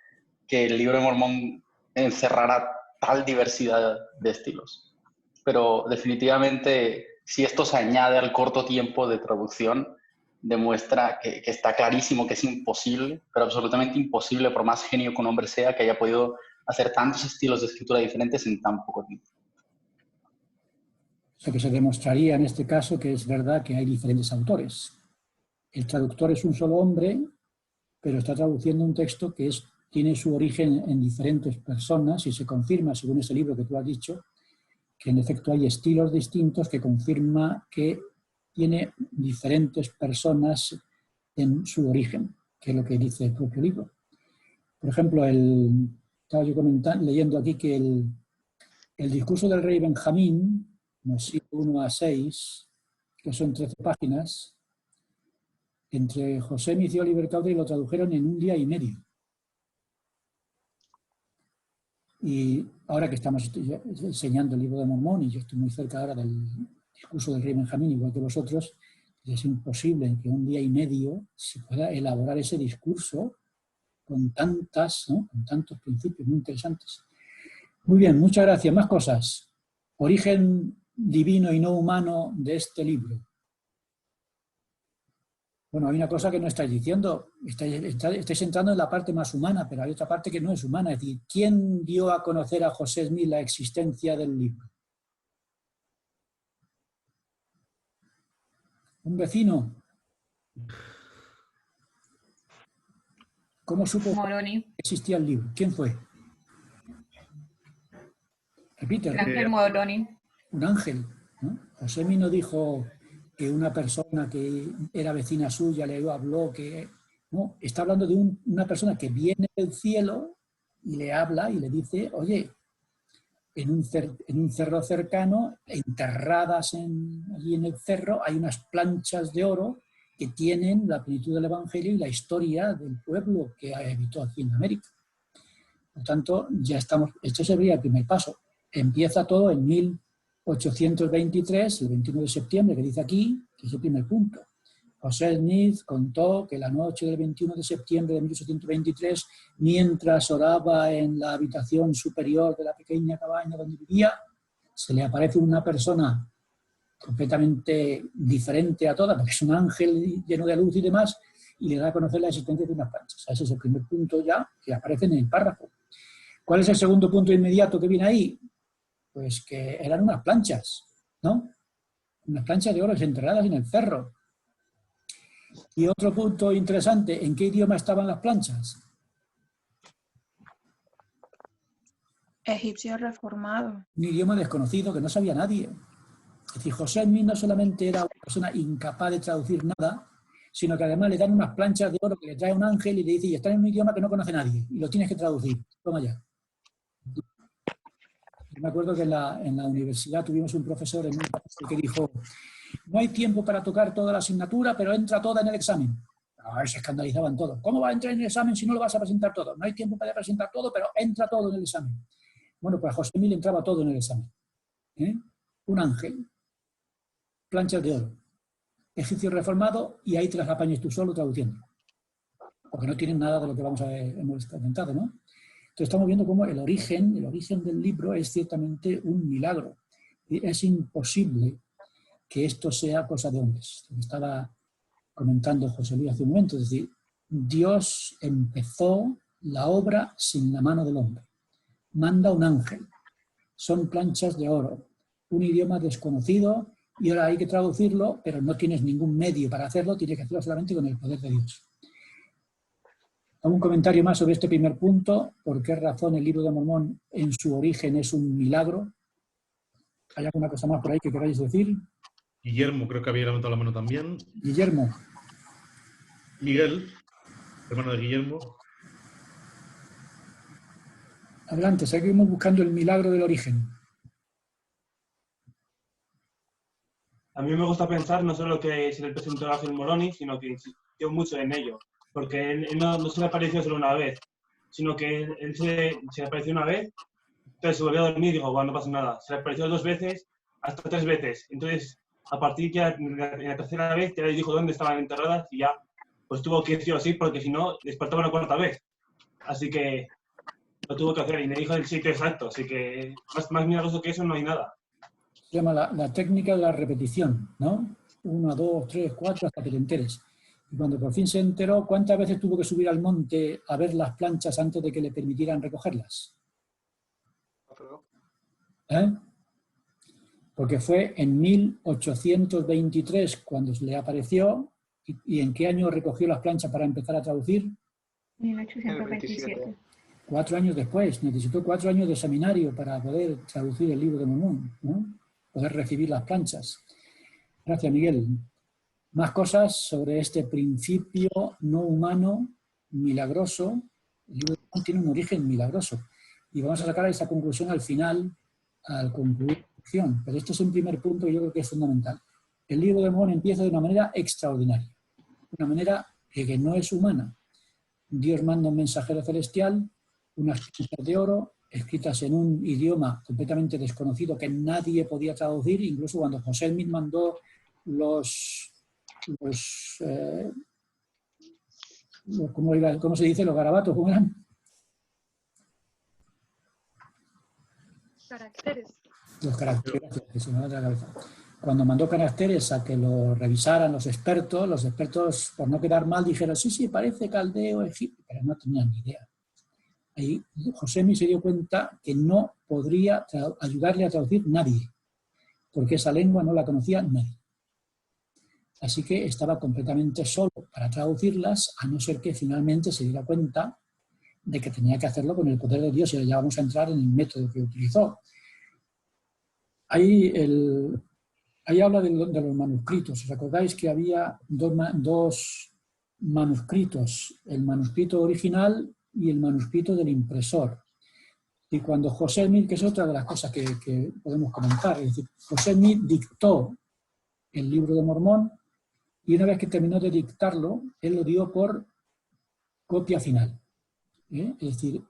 N: que el libro de Mormón encerrara tal diversidad de estilos. Pero definitivamente, si esto se añade al corto tiempo de traducción, demuestra que está clarísimo que es imposible, pero absolutamente imposible, por más genio que un hombre sea, que haya podido hacer tantos estilos de escritura diferentes en tan poco tiempo.
I: Lo que se demostraría en este caso que es verdad que hay diferentes autores. El traductor es un solo hombre, pero está traduciendo un texto que tiene su origen en diferentes personas y se confirma, según ese libro que tú has dicho, que en efecto hay estilos distintos que confirma que tiene diferentes personas en su origen, que es lo que dice el propio libro. Por ejemplo, estaba yo leyendo aquí que el discurso del rey Benjamín, versículo 1 a 6, que son 13 páginas, entre José Smith y Oliver Cowdery lo tradujeron en 1 día y medio. Y ahora que estamos enseñando el libro de Mormón, y yo estoy muy cerca ahora del discurso del rey Benjamín, igual que vosotros, es imposible que 1 día y medio se pueda elaborar ese discurso con tantos principios muy interesantes. Muy bien, muchas gracias. Más cosas. Origen divino y no humano de este libro. Bueno, hay una cosa que no estáis diciendo. Estáis entrando en la parte más humana, pero hay otra parte que no es humana. Es decir, ¿quién dio a conocer a José Smith la existencia del libro? ¿Un vecino? ¿Cómo supo
O: Moroni.
I: que existía el libro? ¿Quién fue? Repite.
O: El ángel Moroni.
I: Un ángel, ¿no? José Smith no dijo que una persona que era vecina suya le habló que... No, está hablando de una persona que viene del cielo y le habla y le dice, oye, en un cerro cercano, enterradas allí en el cerro, hay unas planchas de oro que tienen la plenitud del Evangelio y la historia del pueblo que habitó aquí en América. Por tanto, ya estamos, esto sería el primer paso. Empieza todo en 1823, el 21 de septiembre, que dice aquí, que es el primer punto. José Smith contó que la noche del 21 de septiembre de 1823, mientras oraba en la habitación superior de la pequeña cabaña donde vivía, se le aparece una persona completamente diferente a todas, porque es un ángel lleno de luz y demás, y le da a conocer la existencia de unas planchas. Ese es el primer punto ya que aparece en el párrafo. ¿Cuál es el segundo punto inmediato que viene ahí? Pues que eran unas planchas, ¿no? Unas planchas de oro enterradas en el cerro. Y otro punto interesante, ¿en qué idioma estaban las planchas?
O: Egipcio reformado.
I: Un idioma desconocido que no sabía nadie. Es decir, José Smith no solamente era una persona incapaz de traducir nada, sino que además le dan unas planchas de oro que le trae un ángel y le dice, y está en un idioma que no conoce nadie, y lo tienes que traducir. Toma ya. Me acuerdo que en la universidad tuvimos un profesor en un clase que dijo: no hay tiempo para tocar toda la asignatura, pero entra toda en el examen. Se escandalizaban todos. ¿Cómo va a entrar en el examen si no lo vas a presentar todo? No hay tiempo para presentar todo, pero entra todo en el examen. Bueno, pues José Mil entraba todo en el examen. Un ángel, planchas de oro, egipcio reformado, y ahí te las apañes tú solo traduciendo. Porque no tienen nada de lo que hemos comentado, ¿no? Entonces estamos viendo cómo el origen del libro es ciertamente un milagro. Y es imposible que esto sea cosa de hombres. Lo que estaba comentando José Luis hace un momento, es decir, Dios empezó la obra sin la mano del hombre. Manda un ángel. Son planchas de oro. Un idioma desconocido, y ahora hay que traducirlo, pero no tienes ningún medio para hacerlo, tienes que hacerlo solamente con el poder de Dios. Un comentario más sobre este primer punto. ¿Por qué razón el Libro de Mormón en su origen es un milagro? ¿Hay alguna cosa más por ahí que queráis decir?
F: Guillermo, creo que había levantado la mano también.
I: Guillermo.
F: Miguel, hermano de Guillermo.
I: Adelante, seguimos buscando el milagro del origen.
M: A mí me gusta pensar no solo que se le presentó a Phil Moroni, sino que insistió mucho en ello. Porque él no se le apareció solo una vez, sino que él se le apareció una vez, entonces se volvió a dormir y dijo, bueno, no pasa nada. Se le apareció 2 veces, hasta 3 veces. Entonces, a partir de en la tercera vez, ya le dijo dónde estaban enterradas y ya, pues tuvo que ir sí o sí, porque si no, despertaba una 4ª vez. Así que lo tuvo que hacer y me dijo el sitio exacto. Así que más milagroso que eso no hay nada.
I: Se llama la técnica de la repetición, ¿no? 1, 2, 3, 4, hasta que te enteres. Y cuando por fin se enteró, ¿cuántas veces tuvo que subir al monte a ver las planchas antes de que le permitieran recogerlas? Porque fue en 1823 cuando le apareció. ¿Y en qué año recogió las planchas para empezar a traducir?
O: 1827.
I: 4 años después. Necesitó 4 años de seminario para poder traducir el Libro de Mormón, ¿no? Poder recibir las planchas. Gracias, Miguel. Más cosas sobre este principio no humano, milagroso. El Libro de Mormón tiene un origen milagroso. Y vamos a sacar esa conclusión al final, al concluir la lección. Pero este es un primer punto que yo creo que es fundamental. El Libro de Mormón empieza de una manera extraordinaria. Una manera que no es humana. Dios manda un mensajero celestial, unas planchas de oro, escritas en un idioma completamente desconocido que nadie podía traducir. Incluso cuando José Smith mandó ¿cómo se dice? Los garabatos, ¿cómo eran?
D: Caracteres.
I: Los caracteres, que se me va de la cabeza. Cuando mandó caracteres a que lo revisaran los expertos, por no quedar mal, dijeron, sí, parece caldeo, egipcio, pero no tenían ni idea. Ahí José Smith se dio cuenta que no podría ayudarle a traducir nadie, porque esa lengua no la conocía nadie. Así que estaba completamente solo para traducirlas, a no ser que finalmente se diera cuenta de que tenía que hacerlo con el poder de Dios, y ya vamos a entrar en el método que utilizó. Ahí habla de los manuscritos. ¿Os acordáis que había dos manuscritos? El manuscrito original y el manuscrito del impresor. Y cuando José Smith, que es otra de las cosas que podemos comentar, es decir, José Smith dictó el Libro de Mormón, y una vez que terminó de dictarlo, él lo dio por copia final. Es decir,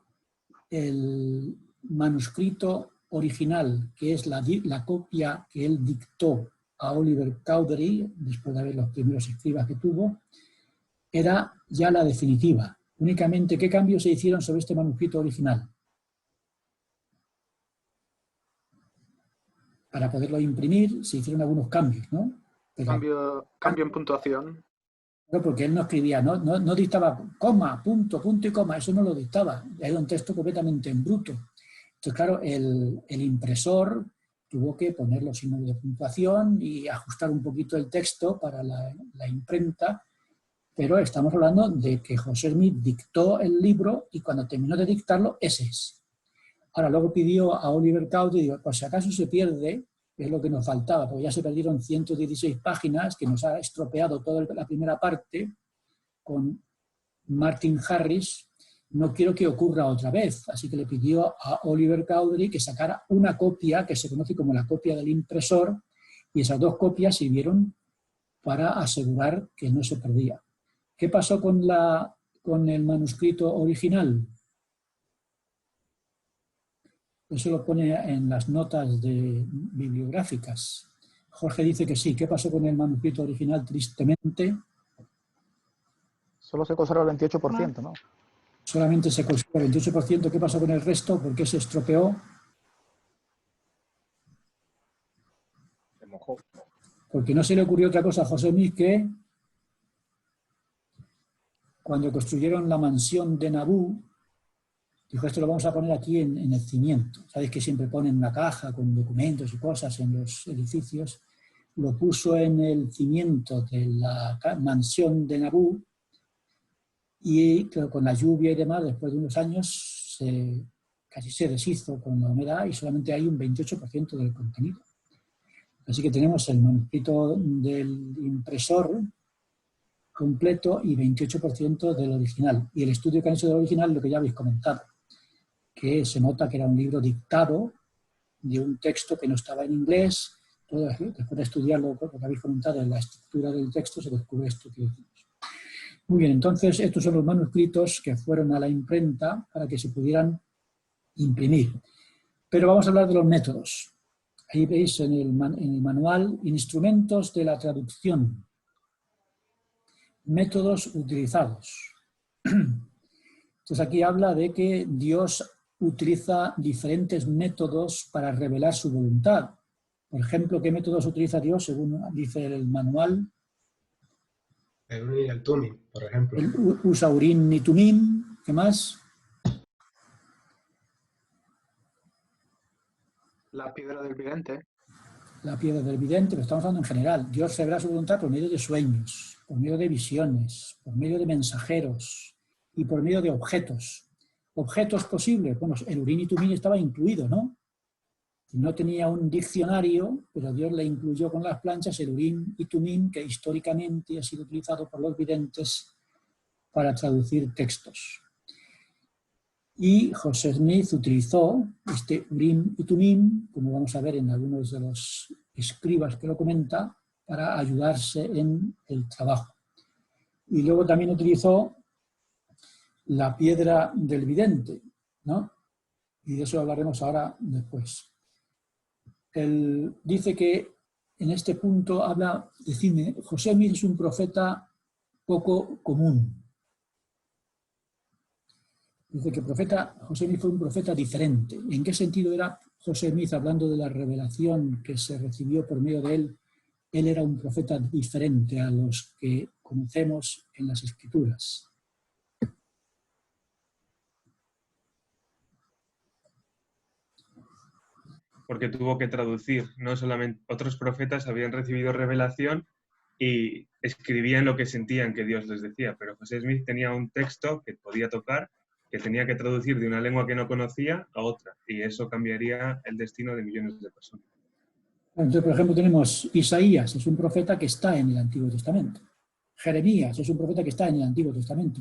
I: el manuscrito original, que es la copia que él dictó a Oliver Cowdery, después de ver los primeros escribas que tuvo, era ya la definitiva. Únicamente, ¿qué cambios se hicieron sobre este manuscrito original? Para poderlo imprimir se hicieron algunos cambios, ¿no?
C: Cambio en puntuación.
I: No, porque él no escribía, no dictaba coma, punto y coma, eso no lo dictaba. Era un texto completamente en bruto. Entonces, claro, el impresor tuvo que poner los signos de puntuación y ajustar un poquito el texto para la imprenta, pero estamos hablando de que José Smith dictó el libro y cuando terminó de dictarlo, ese es. Ahora, luego pidió a Oliver Cowdery, digo, por si acaso se pierde, es lo que nos faltaba, porque ya se perdieron 116 páginas, que nos ha estropeado toda la primera parte, con Martin Harris, no quiero que ocurra otra vez. Así que le pidió a Oliver Cowdery que sacara una copia que se conoce como la copia del impresor, y esas 2 copias sirvieron para asegurar que no se perdía. ¿Qué pasó con el manuscrito original? Eso lo pone en las notas bibliográficas. Jorge dice que sí. ¿Qué pasó con el manuscrito original? Tristemente.
J: Solo se conserva el 28%, ¿no?
I: Solamente se conserva el 28%. ¿Qué pasó con el resto? ¿Por qué se estropeó?
A: Se mojó.
I: Porque no se le ocurrió otra cosa a José Smith que cuando construyeron la mansión de Nabú, dijo, esto lo vamos a poner aquí en el cimiento. Sabéis que siempre ponen una caja con documentos y cosas en los edificios. Lo puso en el cimiento de la mansión de Nabú y con la lluvia y demás, después de unos años, casi se deshizo con la humedad y solamente hay un 28% del contenido. Así que tenemos el manuscrito del impresor completo y 28% del original. Y el estudio que han hecho del original, lo que ya habéis comentado, que se nota que era un libro dictado de un texto que no estaba en inglés. Todo, después de estudiarlo, lo que habéis comentado, en la estructura del texto, se descubre esto que decimos. Muy bien, entonces estos son los manuscritos que fueron a la imprenta para que se pudieran imprimir. Pero vamos a hablar de los métodos. Ahí veis en el manual, instrumentos de la traducción. Métodos utilizados. Entonces aquí habla de que Dios utiliza diferentes métodos para revelar su voluntad. Por ejemplo, ¿qué métodos utiliza Dios según dice el manual?
B: El Urim y el Tumim, por ejemplo.
I: Usa Urim y Tumim. ¿Qué más?
C: La piedra del vidente.
I: La piedra del vidente, pero estamos hablando en general. Dios revela su voluntad por medio de sueños, por medio de visiones, por medio de mensajeros y por medio de objetos. ¿Objetos posibles? Bueno, el Urim y Tumim estaba incluido, ¿no? No tenía un diccionario, pero Dios le incluyó con las planchas el Urim y Tumim, que históricamente ha sido utilizado por los videntes para traducir textos. Y José Smith utilizó este Urim y Tumim, como vamos a ver en algunos de los escribas que lo comenta, para ayudarse en el trabajo. Y luego también utilizó la piedra del vidente, ¿no? Y de eso hablaremos ahora después. Él dice que en este punto habla, decime, José Smith es un profeta poco común. Dice que José Smith fue un profeta diferente. ¿En qué sentido era José Smith, hablando de la revelación que se recibió por medio de él? Él era un profeta diferente a los que conocemos en las Escrituras.
M: Porque tuvo que traducir, no solamente otros profetas habían recibido revelación y escribían lo que sentían que Dios les decía, pero José Smith tenía un texto que podía tocar, que tenía que traducir de una lengua que no conocía a otra, y eso cambiaría el destino de millones de personas.
I: Entonces, por ejemplo, tenemos Isaías, es un profeta que está en el Antiguo Testamento. Jeremías es un profeta que está en el Antiguo Testamento.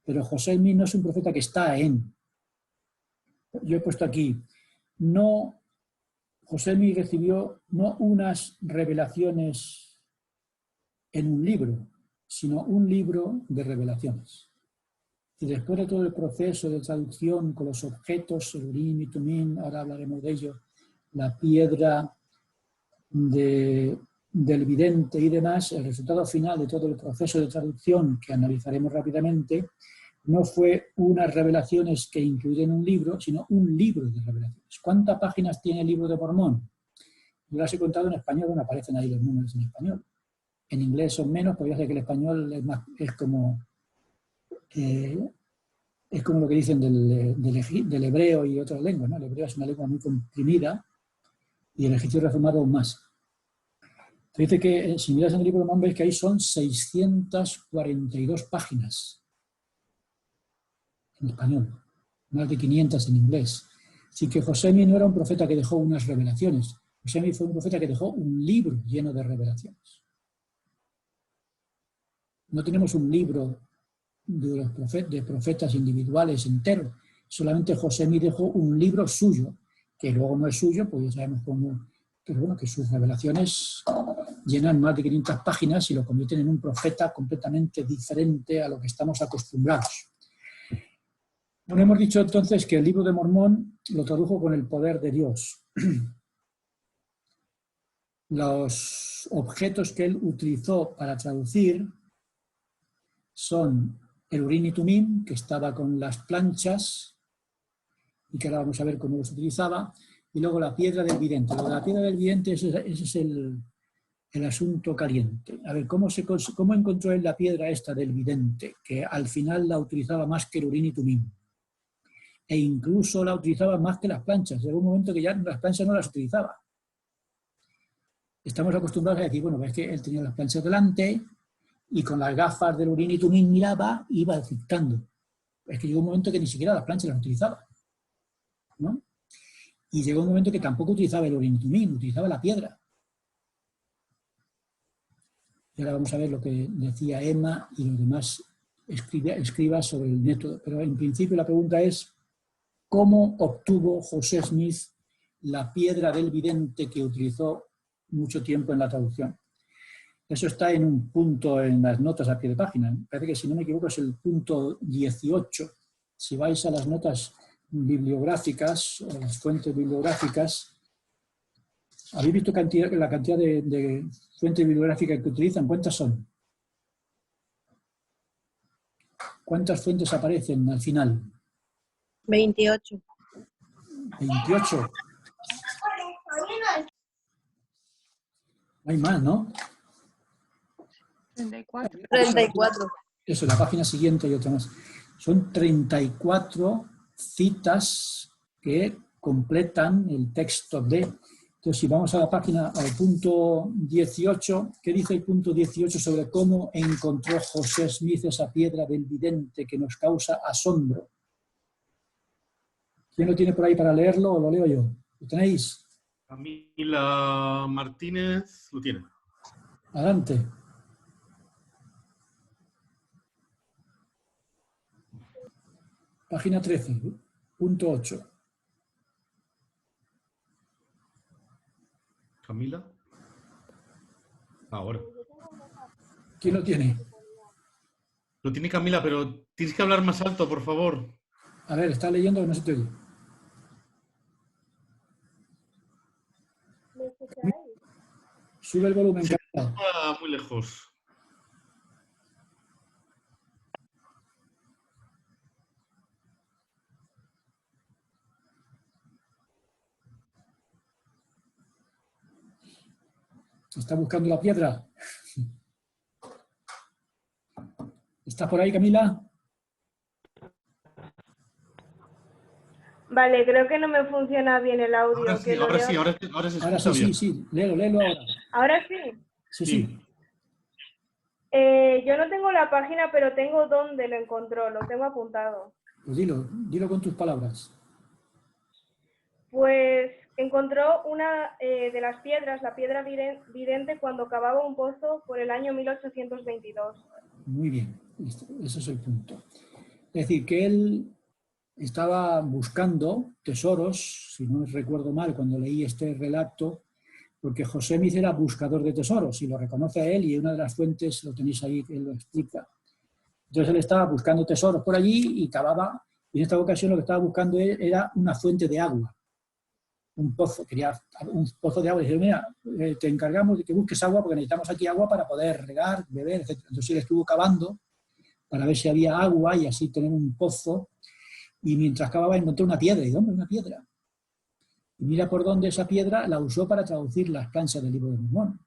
I: Pero José Smith no es un profeta que está en. Yo he puesto aquí, José Smith recibió no unas revelaciones en un libro, sino un libro de revelaciones. Y después de todo el proceso de traducción con los objetos, el Urim y Tumim, ahora hablaremos de ello, la piedra del vidente y demás, el resultado final de todo el proceso de traducción que analizaremos rápidamente, no fue unas revelaciones que incluyen un libro, sino un libro de revelaciones. ¿Cuántas páginas tiene el libro de Mormón? Yo las he contado en español, bueno, aparecen ahí los números en español. En inglés son menos, porque ya sé que el español es como lo que dicen del hebreo y otras lenguas, ¿no? El hebreo es una lengua muy comprimida y el egipcio reformado aún más. Te dice que, si miras en el libro de Mormón, veis que ahí son 642 páginas en español, más de 500 en inglés. Así que José Smith no era un profeta que dejó unas revelaciones. José Smith fue un profeta que dejó un libro lleno de revelaciones. No tenemos un libro de profetas individuales enteros. Solamente José Smith dejó un libro suyo, que luego no es suyo, pues ya sabemos cómo, pero bueno, que sus revelaciones llenan más de 500 páginas y lo convierten en un profeta completamente diferente a lo que estamos acostumbrados. Bueno, hemos dicho entonces que el libro de Mormón lo tradujo con el poder de Dios. Los objetos que él utilizó para traducir son el Urim y Tumim, que estaba con las planchas, y que ahora vamos a ver cómo los utilizaba, y luego la piedra del vidente. Lo de la piedra del vidente, ese es el asunto caliente. A ver, ¿cómo encontró él la piedra esta del vidente? Que al final la utilizaba más que el Urim y Tumim. E incluso la utilizaba más que las planchas. Llegó un momento que ya las planchas no las utilizaba. Estamos acostumbrados a decir, bueno, es que él tenía las planchas delante y con las gafas del Urim y Tumim miraba y iba dictando. Es que llegó un momento que ni siquiera las planchas las utilizaba, ¿no? Y llegó un momento que tampoco utilizaba el Urim y Tumim, utilizaba la piedra. Y ahora vamos a ver lo que decía Emma y los demás escribas sobre el método. Pero en principio la pregunta es, ¿cómo obtuvo José Smith la piedra del vidente que utilizó mucho tiempo en la traducción? Eso está en un punto en las notas a pie de página. Parece que, si no me equivoco, es el punto 18. Si vais a las notas bibliográficas o las fuentes bibliográficas, ¿habéis visto la cantidad de fuentes bibliográficas que utilizan? ¿Cuántas son? ¿Cuántas fuentes aparecen al final?
E: 28.
I: 28. Hay más, ¿no?
D: 34.
E: 34.
I: Eso, la página siguiente y otra más. Son 34 citas que completan el texto de... Entonces, si vamos a la página, al punto 18, ¿qué dice el punto 18 sobre cómo encontró José Smith esa piedra del vidente que nos causa asombro? ¿Quién lo tiene por ahí para leerlo o lo leo yo? ¿Lo tenéis?
F: Camila Martínez lo tiene.
I: Adelante. Página 13, punto 8.
F: Camila. Ahora.
I: ¿Quién lo tiene?
F: Lo tiene Camila, pero tienes que hablar más alto, por favor.
I: A ver, está leyendo que no se te oye. Sube el volumen.
F: Se está muy lejos.
I: ¿Está buscando la piedra? ¿Estás por ahí, Camila?
L: Vale, creo que no me funciona bien el audio.
F: Ahora sí, ahora sí, ahora se escucha bien.
I: Sí, léelo ahora.
L: ¿Ahora sí?
I: Sí.
L: Yo no tengo la página, pero tengo dónde lo encontró, lo tengo apuntado.
I: Pues dilo con tus palabras.
L: Pues encontró una de las piedras, la piedra vidente, cuando cavaba un pozo por el año 1822.
I: Muy bien, ese es el punto. Es decir, que él estaba buscando tesoros, si no recuerdo mal, cuando leí este relato, porque José Smith era buscador de tesoros, y lo reconoce a él, y una de las fuentes, lo tenéis ahí, que él lo explica. Entonces él estaba buscando tesoros por allí y cavaba, y en esta ocasión lo que estaba buscando él era una fuente de agua, un pozo, quería un pozo de agua, y dice, mira, te encargamos de que busques agua porque necesitamos aquí agua para poder regar, beber, etc. Entonces él estuvo cavando para ver si había agua y así tener un pozo, y mientras cavaba encontró una piedra, y hombre, una piedra. Y mira por dónde esa piedra la usó para traducir las planchas del libro de Mormón.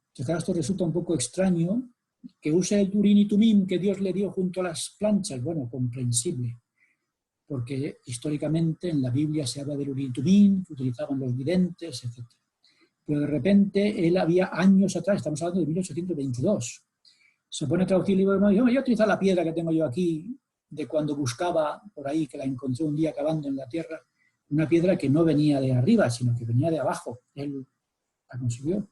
I: Entonces, claro, esto resulta un poco extraño, que use el Urim y Tumim que Dios le dio junto a las planchas. Bueno, comprensible, porque históricamente en la Biblia se habla del Urim y Tumim, que utilizaban los videntes, etc. Pero de repente, él había años atrás, estamos hablando de 1822, se pone a traducir el libro de Mormón y dice, voy a utilizar la piedra que tengo yo aquí, de cuando buscaba por ahí, que la encontré un día cavando en la tierra, una piedra que no venía de arriba, sino que venía de abajo. Él la consiguió.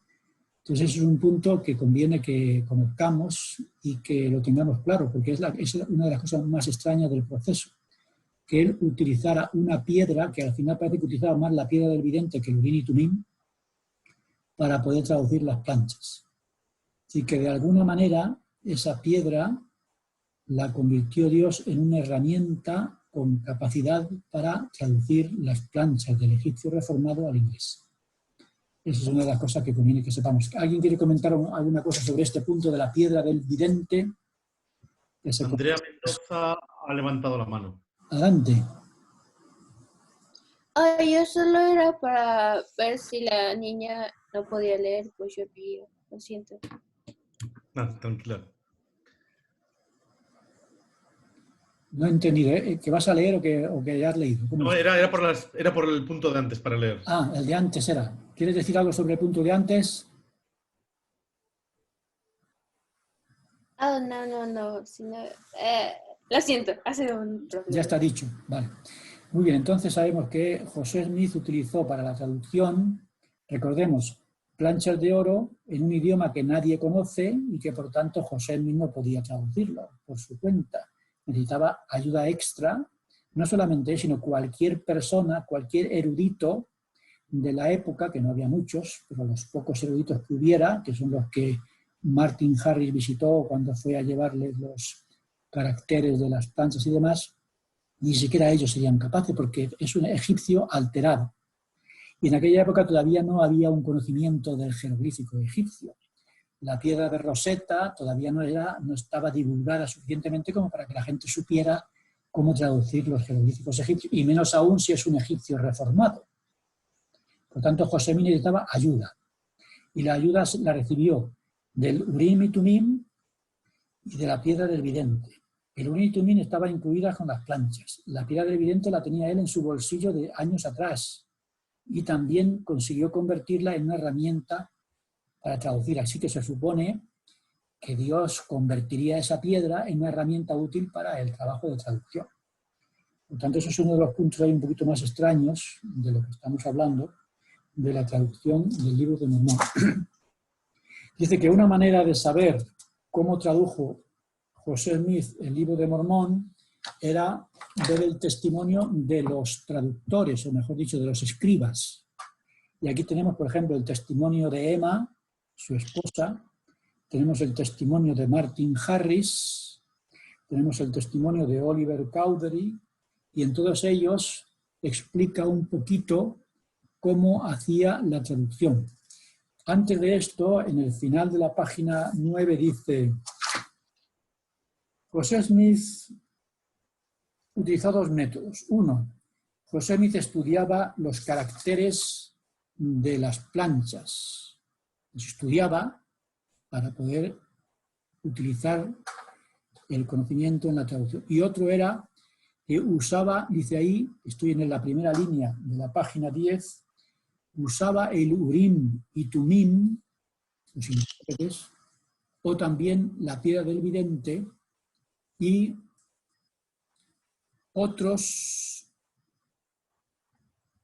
I: Entonces ese es un punto que conviene que conozcamos y que lo tengamos claro, porque es una de las cosas más extrañas del proceso, que él utilizara una piedra, que al final parece que utilizaba más la piedra del vidente que el Urim y Tumim, para poder traducir las planchas. Así que de alguna manera esa piedra la convirtió Dios en una herramienta con capacidad para traducir las planchas del egipcio reformado al inglés. Esa es una de las cosas que conviene que sepamos. ¿Alguien quiere comentar alguna cosa sobre este punto de la piedra del vidente?
F: Andrea Mendoza ha levantado la mano.
I: Adelante.
P: Yo solo era para ver si la niña no podía leer, pues yo leía. Lo siento.
F: No, tranquila.
I: No he entendido, ¿que vas a leer o que ya has leído?
F: No, era por el punto de antes, para leer.
I: Ah, el de antes era. ¿Quieres decir algo sobre el punto de antes?
P: No. Lo siento, ha sido un problema.
I: Ya está dicho, vale. Muy bien, entonces sabemos que José Smith utilizó para la traducción, recordemos, planchas de oro en un idioma que nadie conoce y que por tanto José Smith no podía traducirlo por su cuenta. Necesitaba ayuda extra, no solamente él, sino cualquier persona, cualquier erudito de la época, que no había muchos, pero los pocos eruditos que hubiera, que son los que Martin Harris visitó cuando fue a llevarles los caracteres de las planchas y demás, ni siquiera ellos serían capaces, porque es un egipcio alterado. Y en aquella época todavía no había un conocimiento del jeroglífico egipcio. La piedra de Rosetta todavía no estaba divulgada suficientemente como para que la gente supiera cómo traducir los jeroglíficos egipcios, y menos aún si es un egipcio reformado. Por tanto, José Smith necesitaba ayuda. Y la ayuda la recibió del Urim y Tumim y de la piedra del vidente. El Urim y Tumim estaba incluida con las planchas. La piedra del vidente la tenía él en su bolsillo de años atrás. Y también consiguió convertirla en una herramienta para traducir. Así que se supone que Dios convertiría esa piedra en una herramienta útil para el trabajo de traducción. Por tanto, eso es uno de los puntos ahí un poquito más extraños de lo que estamos hablando, de la traducción del libro de Mormón. Dice que una manera de saber cómo tradujo José Smith el libro de Mormón era ver el testimonio de los traductores, o mejor dicho, de los escribas. Y aquí tenemos, por ejemplo, el testimonio de Emma, su esposa, tenemos el testimonio de Martin Harris, tenemos el testimonio de Oliver Cowdery, y en todos ellos explica un poquito cómo hacía la traducción. Antes de esto, en el final de la página 9 dice: José Smith utilizó dos métodos. Uno, José Smith estudiaba los caracteres de las planchas. Los estudiaba para poder utilizar el conocimiento en la traducción. Y otro era que usaba, dice ahí, estoy en la primera línea de la página 10, usaba el Urim y Tumim, los intérpretes, o también la piedra del vidente, y otras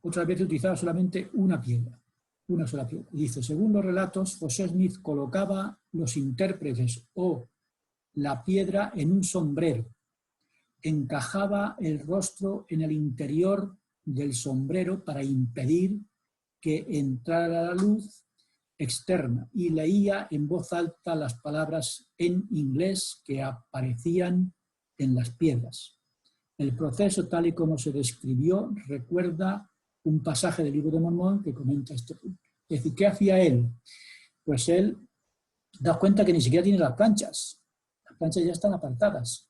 I: veces utilizaba solamente una piedra, una sola piedra. Dice, según los relatos, José Smith colocaba los intérpretes o la piedra en un sombrero, encajaba el rostro en el interior del sombrero para impedir que entrara la luz externa y leía en voz alta las palabras en inglés que aparecían en las piedras. El proceso, tal y como se describió, recuerda un pasaje del libro de Mormón que comenta este punto. Es decir, ¿qué hacía él? Pues él da cuenta que ni siquiera tiene las planchas. Las planchas ya están apartadas.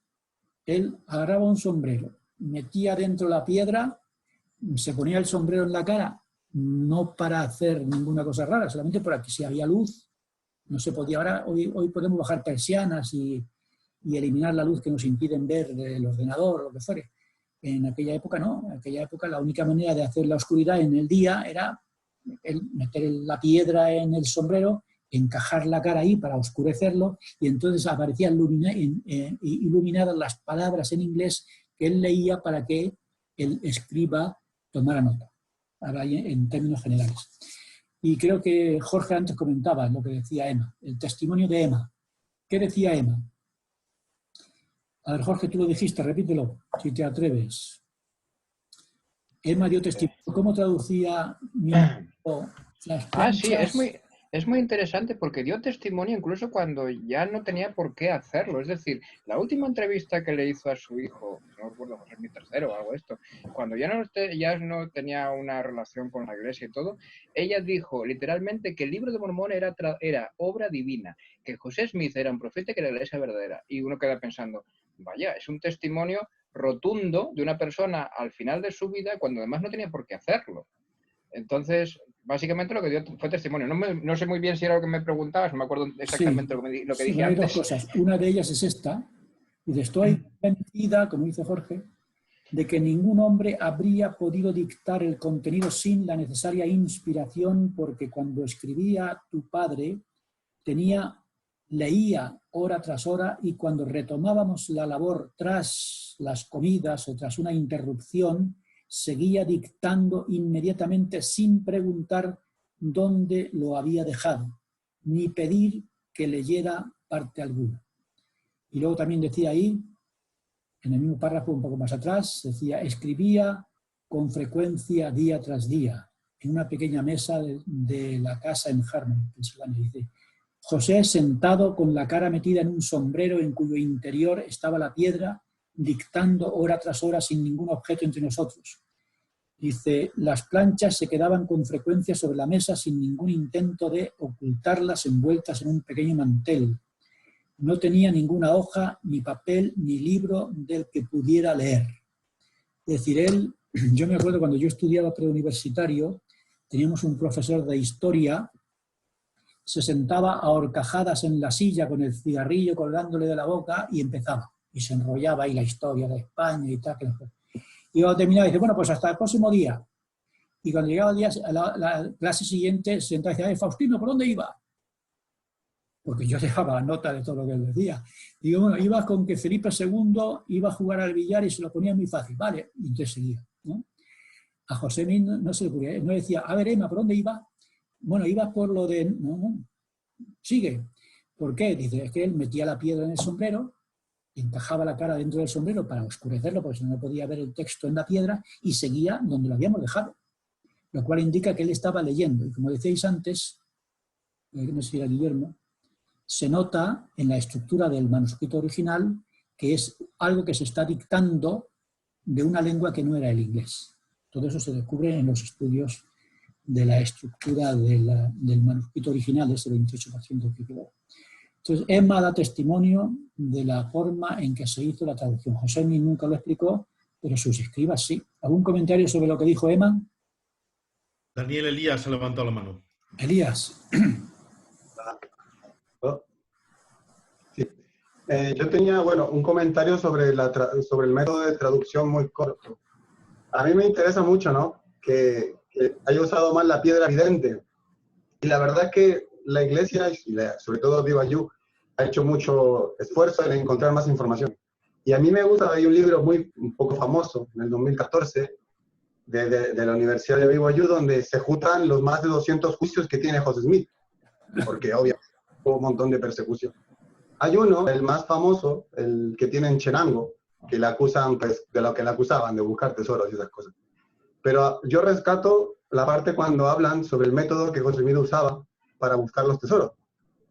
I: Él agarraba un sombrero, metía dentro la piedra, se ponía el sombrero en la cara, no para hacer ninguna cosa rara, solamente para que si había luz, no se podía. Ahora, hoy podemos bajar persianas y eliminar la luz que nos impiden ver el ordenador o lo que fuere. En aquella época no, en aquella época la única manera de hacer la oscuridad en el día era meter la piedra en el sombrero, encajar la cara ahí para oscurecerlo, y entonces aparecían iluminadas las palabras en inglés que él leía para que el escriba tomara nota, en términos generales. Y creo que Jorge antes comentaba lo que decía Emma, el testimonio de Emma. ¿Qué decía Emma? A ver, Jorge, tú lo dijiste, repítelo, si te atreves. Emma dio testimonio. ¿Cómo traducía mi las planchas?
A: Sí, es muy interesante porque dio testimonio incluso cuando ya no tenía por qué hacerlo. Es decir, la última entrevista que le hizo a su hijo, no recuerdo, José mi III o algo esto, cuando ya no tenía una relación con la iglesia y todo, ella dijo literalmente que el libro de Mormón era obra divina, que José Smith era un profeta y que la iglesia verdadera. Y uno queda pensando, vaya, es un testimonio rotundo de una persona al final de su vida cuando además no tenía por qué hacerlo. Entonces, básicamente lo que dio fue testimonio. No sé muy bien si era lo que me preguntabas, no me acuerdo exactamente lo que dije
I: hay
A: antes.
I: dos cosas. Una de ellas es esta, y estoy convencida, como dice Jorge, de que ningún hombre habría podido dictar el contenido sin la necesaria inspiración, porque cuando escribía tu padre, leía hora tras hora, y cuando retomábamos la labor tras las comidas o tras una interrupción, seguía dictando inmediatamente sin preguntar dónde lo había dejado, ni pedir que leyera parte alguna. Y luego también decía ahí, en el mismo párrafo un poco más atrás, decía, escribía con frecuencia día tras día, en una pequeña mesa de la casa en Harmony, Pensilvania. Dice, José sentado con la cara metida en un sombrero en cuyo interior estaba la piedra, dictando hora tras hora sin ningún objeto entre nosotros. Dice, las planchas se quedaban con frecuencia sobre la mesa sin ningún intento de ocultarlas envueltas en un pequeño mantel. No tenía ninguna hoja, ni papel, ni libro del que pudiera leer. Es decir, yo me acuerdo cuando yo estudiaba preuniversitario, teníamos un profesor de historia, se sentaba a horcajadas en la silla con el cigarrillo colgándole de la boca y empezaba. Y se enrollaba ahí la historia de España y tal. Y cuando terminaba, dice, bueno, pues hasta el próximo día. Y cuando llegaba el día, la clase siguiente, se sentaba y decía, Faustino, ¿por dónde iba? Porque yo dejaba nota de todo lo que él decía. Digo, bueno, iba con que Felipe II iba a jugar al billar y se lo ponía muy fácil. Vale, y entonces seguía, ¿no? A José no se le ocurría, no decía, a ver, Emma, ¿por dónde iba? Bueno, iba por lo de... No, sigue. ¿Por qué? Dice, es que él metía la piedra en el sombrero, encajaba la cara dentro del sombrero para oscurecerlo, porque si no podía ver el texto en la piedra, y seguía donde lo habíamos dejado. Lo cual indica que él estaba leyendo. Y como decíais antes, no sé si era Guillermo, se nota en la estructura del manuscrito original que es algo que se está dictando de una lengua que no era el inglés. Todo eso se descubre en los estudios de la estructura del manuscrito original, ese 28% que quedó. Entonces, Emma da testimonio de la forma en que se hizo la traducción. José nunca lo explicó, pero sus escribas sí. ¿Algún comentario sobre lo que dijo Emma?
F: Daniel Elías ha levantado la mano.
I: Elías.
Q: Sí. Yo tenía, un comentario sobre el método de traducción muy corto. A mí me interesa mucho, ¿no?, que haya usado más la piedra vidente. Y la verdad es que la Iglesia, y sobre todo BYU, ha hecho mucho esfuerzo en encontrar más información. Y a mí me gusta, hay un libro un poco famoso, en el 2014, de la Universidad de BYU, donde se juntan los más de 200 juicios que tiene José Smith, porque obviamente hubo un montón de persecución. Hay uno, el más famoso, el que tiene en Chenango, que le acusan, pues, de lo que le acusaban, de buscar tesoros y esas cosas. Pero yo rescato la parte cuando hablan sobre el método que José Smith usaba para buscar los tesoros,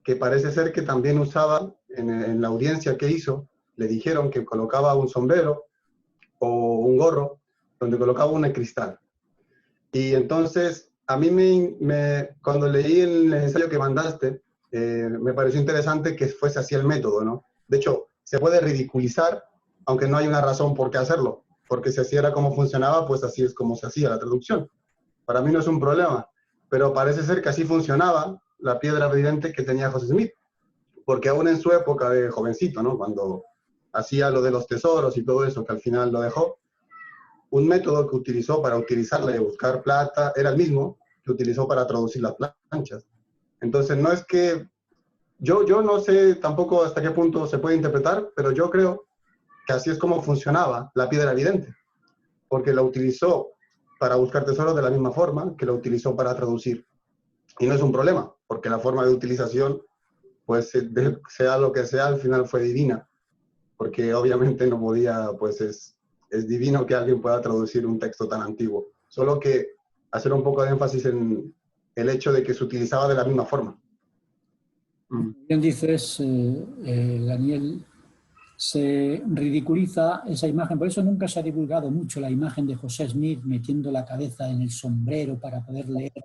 Q: que parece ser que también usaba, en la audiencia que hizo, le dijeron que colocaba un sombrero o un gorro donde colocaba un cristal. Y entonces, a mí cuando leí el ensayo que mandaste, me pareció interesante que fuese así el método, ¿no? De hecho, se puede ridiculizar, aunque no hay una razón por qué hacerlo, porque si así era como funcionaba, pues así es como se hacía la traducción. Para mí no es un problema, pero parece ser que así funcionaba la piedra vidente que tenía José Smith, porque aún en su época de jovencito, ¿no?, cuando hacía lo de los tesoros y todo eso, que al final lo dejó, un método que utilizó para utilizarla y buscar plata era el mismo que utilizó para traducir las planchas. Entonces, no es que... Yo no sé tampoco hasta qué punto se puede interpretar, pero yo creo que así es como funcionaba la piedra vidente, porque la utilizó para buscar tesoros de la misma forma que la utilizó para traducir. Y no es un problema, porque la forma de utilización, pues sea lo que sea, al final fue divina, porque obviamente no podía, pues es divino que alguien pueda traducir un texto tan antiguo. Solo que hacer un poco de énfasis en el hecho de que se utilizaba de la misma forma.
I: Bien dices, Daniel, se ridiculiza esa imagen, por eso nunca se ha divulgado mucho la imagen de José Smith metiendo la cabeza en el sombrero para poder leer,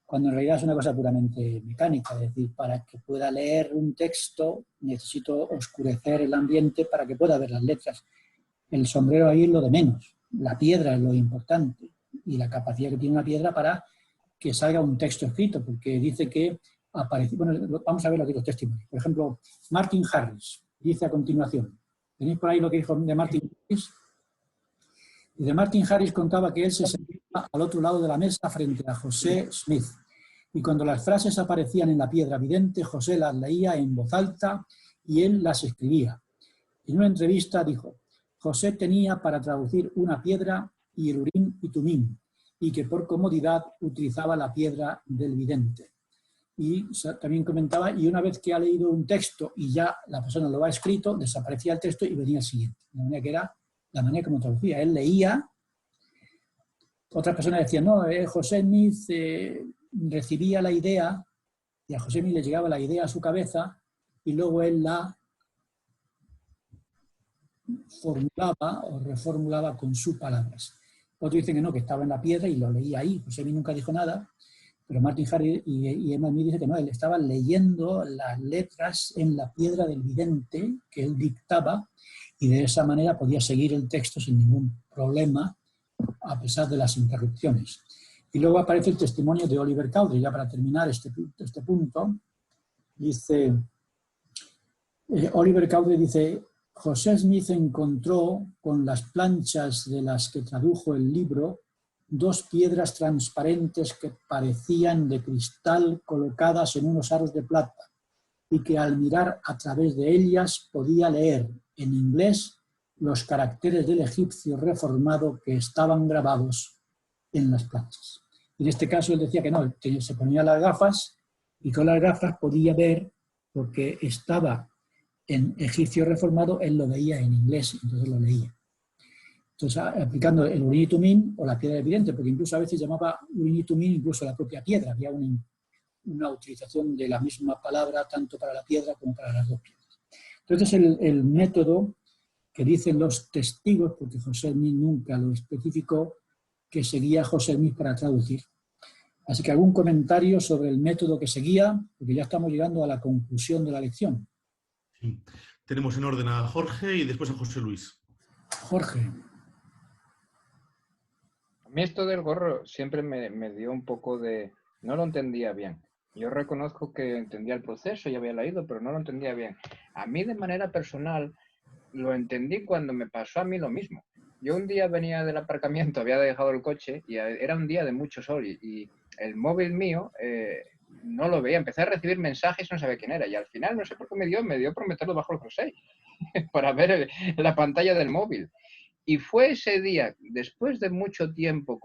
I: cuando en realidad es una cosa puramente mecánica, es decir, para que pueda leer un texto necesito oscurecer el ambiente para que pueda ver las letras. El sombrero ahí es lo de menos, la piedra es lo importante y la capacidad que tiene una piedra para que salga un texto escrito, porque dice que apareció, bueno, vamos a ver lo que los testimonios. Por ejemplo, Martin Harris dice a continuación, ¿tenéis por ahí lo que dijo de Martin Harris? Y de Martin Harris contaba que él se sentaba al otro lado de la mesa frente a José Smith. Y cuando las frases aparecían en la piedra vidente, José las leía en voz alta y él las escribía. En una entrevista dijo, José tenía para traducir una piedra y el Urim y Tumim, y que por comodidad utilizaba la piedra del vidente. Y también comentaba, y una vez que ha leído un texto y ya la persona lo ha escrito, desaparecía el texto y venía el siguiente. De manera que era la manera como traducía. Él leía, otras personas decían, no, José Smith recibía la idea, y a José Smith le llegaba la idea a su cabeza, y luego él la formulaba o reformulaba con sus palabras. Otros dicen que no, que estaba en la piedra y lo leía ahí. José Smith nunca dijo nada, pero Martin Harris y Emma Smith dicen que no, él estaba leyendo las letras en la piedra del vidente que él dictaba y de esa manera podía seguir el texto sin ningún problema a pesar de las interrupciones. Y luego aparece el testimonio de Oliver Cowdery, ya para terminar este punto. Dice, Oliver Cowdery dice, José Smith encontró con las planchas de las que tradujo el libro dos piedras transparentes que parecían de cristal colocadas en unos aros de plata y que al mirar a través de ellas podía leer en inglés los caracteres del egipcio reformado que estaban grabados en las planchas. Y en este caso él decía que no, que se ponía las gafas y con las gafas podía ver porque estaba en egipcio reformado, él lo veía en inglés, entonces lo leía. Entonces, aplicando el Urim y Tumim o la piedra evidente, porque incluso a veces llamaba Urim y Tumim incluso la propia piedra, había una utilización de la misma palabra tanto para la piedra como para las dos piedras. Entonces, el método que dicen los testigos, porque José Smith nunca lo especificó, que seguía José Smith para traducir. Así que algún comentario sobre el método que seguía, porque ya estamos llegando a la conclusión de la lección.
F: Sí. Tenemos en orden a Jorge y después a José Luis.
I: Jorge.
A: A mí esto del gorro siempre me dio un poco de... No lo entendía bien. Yo reconozco que entendía el proceso, ya había leído, pero no lo entendía bien. A mí de manera personal lo entendí cuando me pasó a mí lo mismo. Yo un día venía del aparcamiento, había dejado el coche y era un día de mucho sol y el móvil mío no lo veía. Empecé a recibir mensajes, no sabía quién era y al final no sé por qué me dio por meterlo bajo el jersey para ver la pantalla del móvil. Y fue ese día, después de mucho tiempo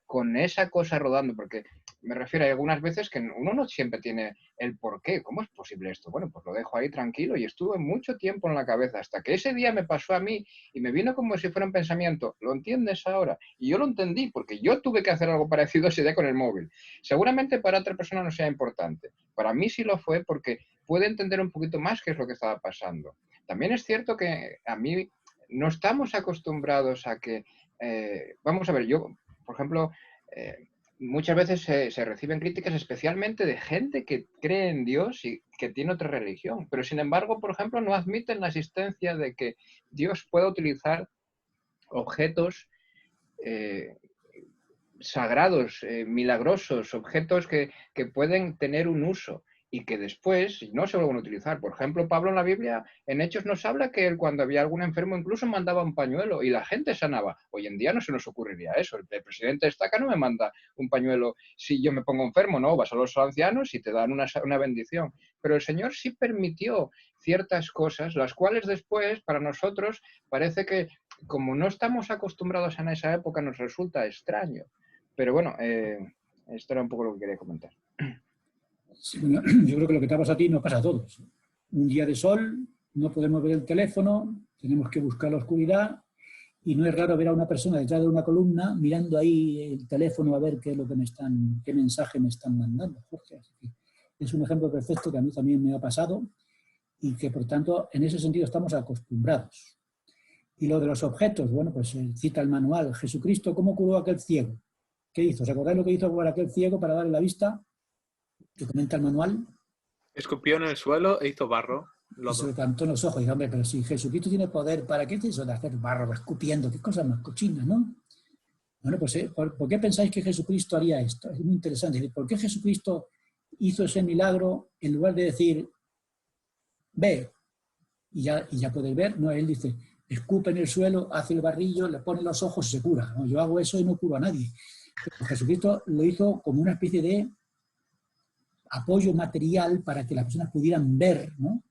A: con esa cosa rodando, porque me refiero a algunas veces que uno no siempre tiene el por qué. ¿Cómo es posible esto? Bueno, pues lo dejo ahí tranquilo y estuve mucho tiempo en la cabeza hasta que ese día me pasó a mí y me vino como si fuera un pensamiento. ¿Lo entiendes ahora? Y yo lo entendí porque yo tuve que hacer algo parecido ese día con el móvil. Seguramente para otra persona no sea importante. Para mí sí lo fue porque pude entender un poquito más qué es lo que estaba pasando. También es cierto que a mí no estamos acostumbrados a que... vamos a ver, yo, por ejemplo... muchas veces se reciben críticas especialmente de gente que cree en Dios y que tiene otra religión, pero sin embargo, por ejemplo, no admiten la existencia de que Dios pueda utilizar objetos sagrados, milagrosos, objetos que pueden tener un uso y que después no se vuelven a utilizar. Por ejemplo, Pablo en la Biblia, en Hechos nos habla que él cuando había algún enfermo incluso mandaba un pañuelo y la gente sanaba. Hoy en día no se nos ocurriría eso. El presidente destaca no me manda un pañuelo si yo me pongo enfermo, no, vas a los ancianos y te dan una bendición. Pero el Señor sí permitió ciertas cosas, las cuales después para nosotros parece que como no estamos acostumbrados en esa época nos resulta extraño. Pero bueno, esto era un poco lo que quería comentar.
I: Sí, yo creo que lo que te pasa a ti nos pasa a todos. Un día de sol, no podemos ver el teléfono, Tenemos que buscar la oscuridad y no es raro ver a una persona detrás de una columna mirando ahí el teléfono a ver qué es lo que qué mensaje me están mandando, Jorge. Así que es un ejemplo perfecto que a mí también me ha pasado y que, por tanto, en ese sentido estamos acostumbrados. Y lo de los objetos, bueno, pues cita el manual. Jesucristo, ¿cómo curó a aquel ciego? ¿Qué hizo? ¿Os acordáis lo que hizo por aquel ciego para darle la vista? Que comenta el manual.
C: Escupió en el suelo e hizo barro.
I: Y se le cantó en los ojos. Y dijo, hombre, pero si Jesucristo tiene poder, ¿para qué es eso de hacer barro escupiendo? Qué cosas más cochinas, ¿no? Bueno, pues ¿por qué pensáis que Jesucristo haría esto? Es muy interesante. ¿Por qué Jesucristo hizo ese milagro en lugar de decir, ve, y ya podéis ver? No, él dice, escupe en el suelo, hace el barrillo, le pone los ojos y se cura. No, yo hago eso y no curo a nadie. Pero Jesucristo lo hizo como una especie de apoyo material para que las personas pudieran ver, ¿no?,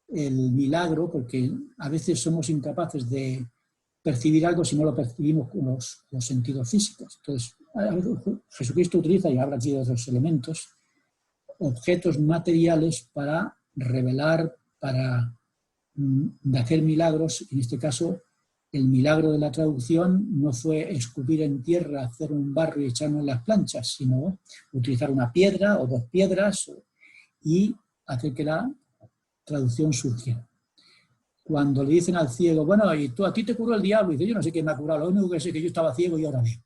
I: el milagro, porque a veces somos incapaces de percibir algo si no lo percibimos con los sentidos físicos. Entonces, Jesucristo utiliza, y habla aquí de otros elementos, objetos materiales para revelar, para hacer milagros. En este caso, el milagro de la traducción no fue escupir en tierra, hacer un barro y echarlo en las planchas, sino utilizar una piedra o dos piedras y hacer que la traducción surgiera. Cuando le dicen al ciego, bueno, y tú, a ti te curó el diablo, y dice, yo no sé quién me ha curado, lo único que sé es que yo estaba ciego y ahora veo,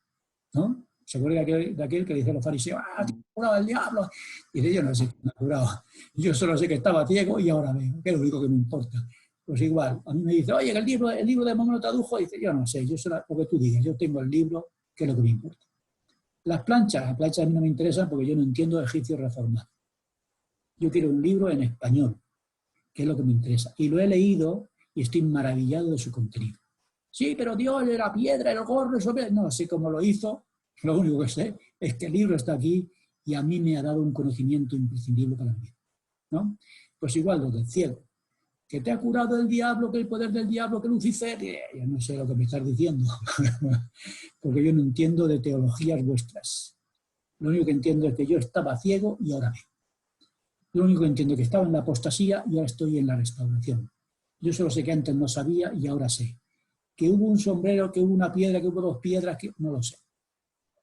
I: ¿no? ¿Se acuerda de aquel que dice a los fariseos, te ha curado el diablo? Y dice, yo no sé quién me ha curado, yo solo sé que estaba ciego y ahora veo, que es lo único que me importa. Pues igual, a mí me dice, oye, que el libro de Mormón lo tradujo, y dice, yo no sé, yo solo lo que tú digas, yo tengo el libro, que es lo que me importa. Las planchas a mí no me interesan porque yo no entiendo egipcio reformado. Yo quiero un libro en español, que es lo que me interesa. Y lo he leído y estoy maravillado de su contenido. Sí, pero Dios, la piedra, el gorro, eso... No sé cómo lo hizo, lo único que sé es que el libro está aquí y a mí me ha dado un conocimiento imprescindible para mí, ¿no? Pues igual lo del cielo. Que te ha curado el diablo, que el poder del diablo, que Lucifer... Ya no sé lo que me estás diciendo, porque yo no entiendo de teologías vuestras. Lo único que entiendo es que yo estaba ciego y ahora veo. Lo único que entiendo es que estaba en la apostasía y ahora estoy en la restauración. Yo solo sé que antes no sabía y ahora sé. Que hubo un sombrero, que hubo una piedra, que hubo dos piedras, que no lo sé.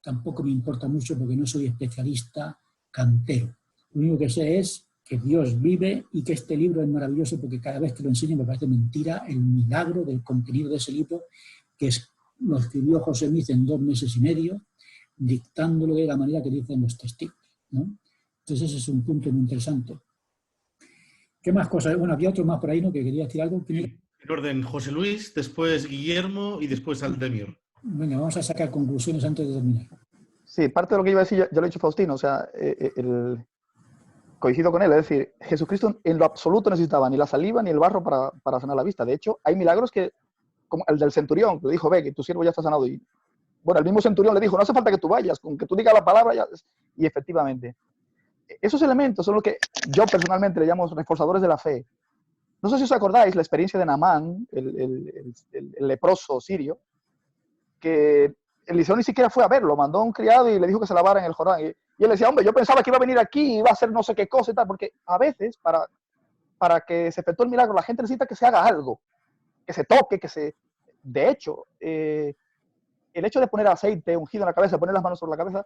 I: Tampoco me importa mucho porque no soy especialista cantero. Lo único que sé es que Dios vive y que este libro es maravilloso porque cada vez que lo enseño me parece mentira el milagro del contenido de ese libro, que lo escribió José Smith en 2 meses y medio, dictándolo de la manera que dicen los testigos, ¿no? Entonces ese es un punto muy interesante. ¿Qué más cosas? Bueno, había otro más por ahí, ¿no?, que quería decir algo.
F: En orden, José Luis, después Guillermo y después Aldemir.
I: Venga, vamos a sacar conclusiones antes de terminar.
J: Sí, parte de lo que iba a decir ya lo ha dicho Faustino, o sea, coincido con él, es decir, Jesucristo en lo absoluto necesitaba ni la saliva ni el barro para sanar la vista. De hecho, hay milagros que, como el del centurión, que le dijo, ve, que tu siervo ya está sanado. Y bueno, el mismo centurión le dijo, no hace falta que tú vayas, con que tú digas la palabra ya. Y efectivamente, esos elementos son lo que yo personalmente le llamo reforzadores de la fe. No sé si os acordáis la experiencia de Naamán, el leproso sirio, que Eliseo ni siquiera fue a verlo, mandó a un criado y le dijo que se lavara en el Jordán. Y él decía, hombre, yo pensaba que iba a venir aquí y iba a hacer no sé qué cosa y tal, porque a veces para que se efectúe el milagro la gente necesita que se haga algo, que se toque, que se... De hecho, el hecho de poner aceite ungido en la cabeza, poner las manos sobre la cabeza,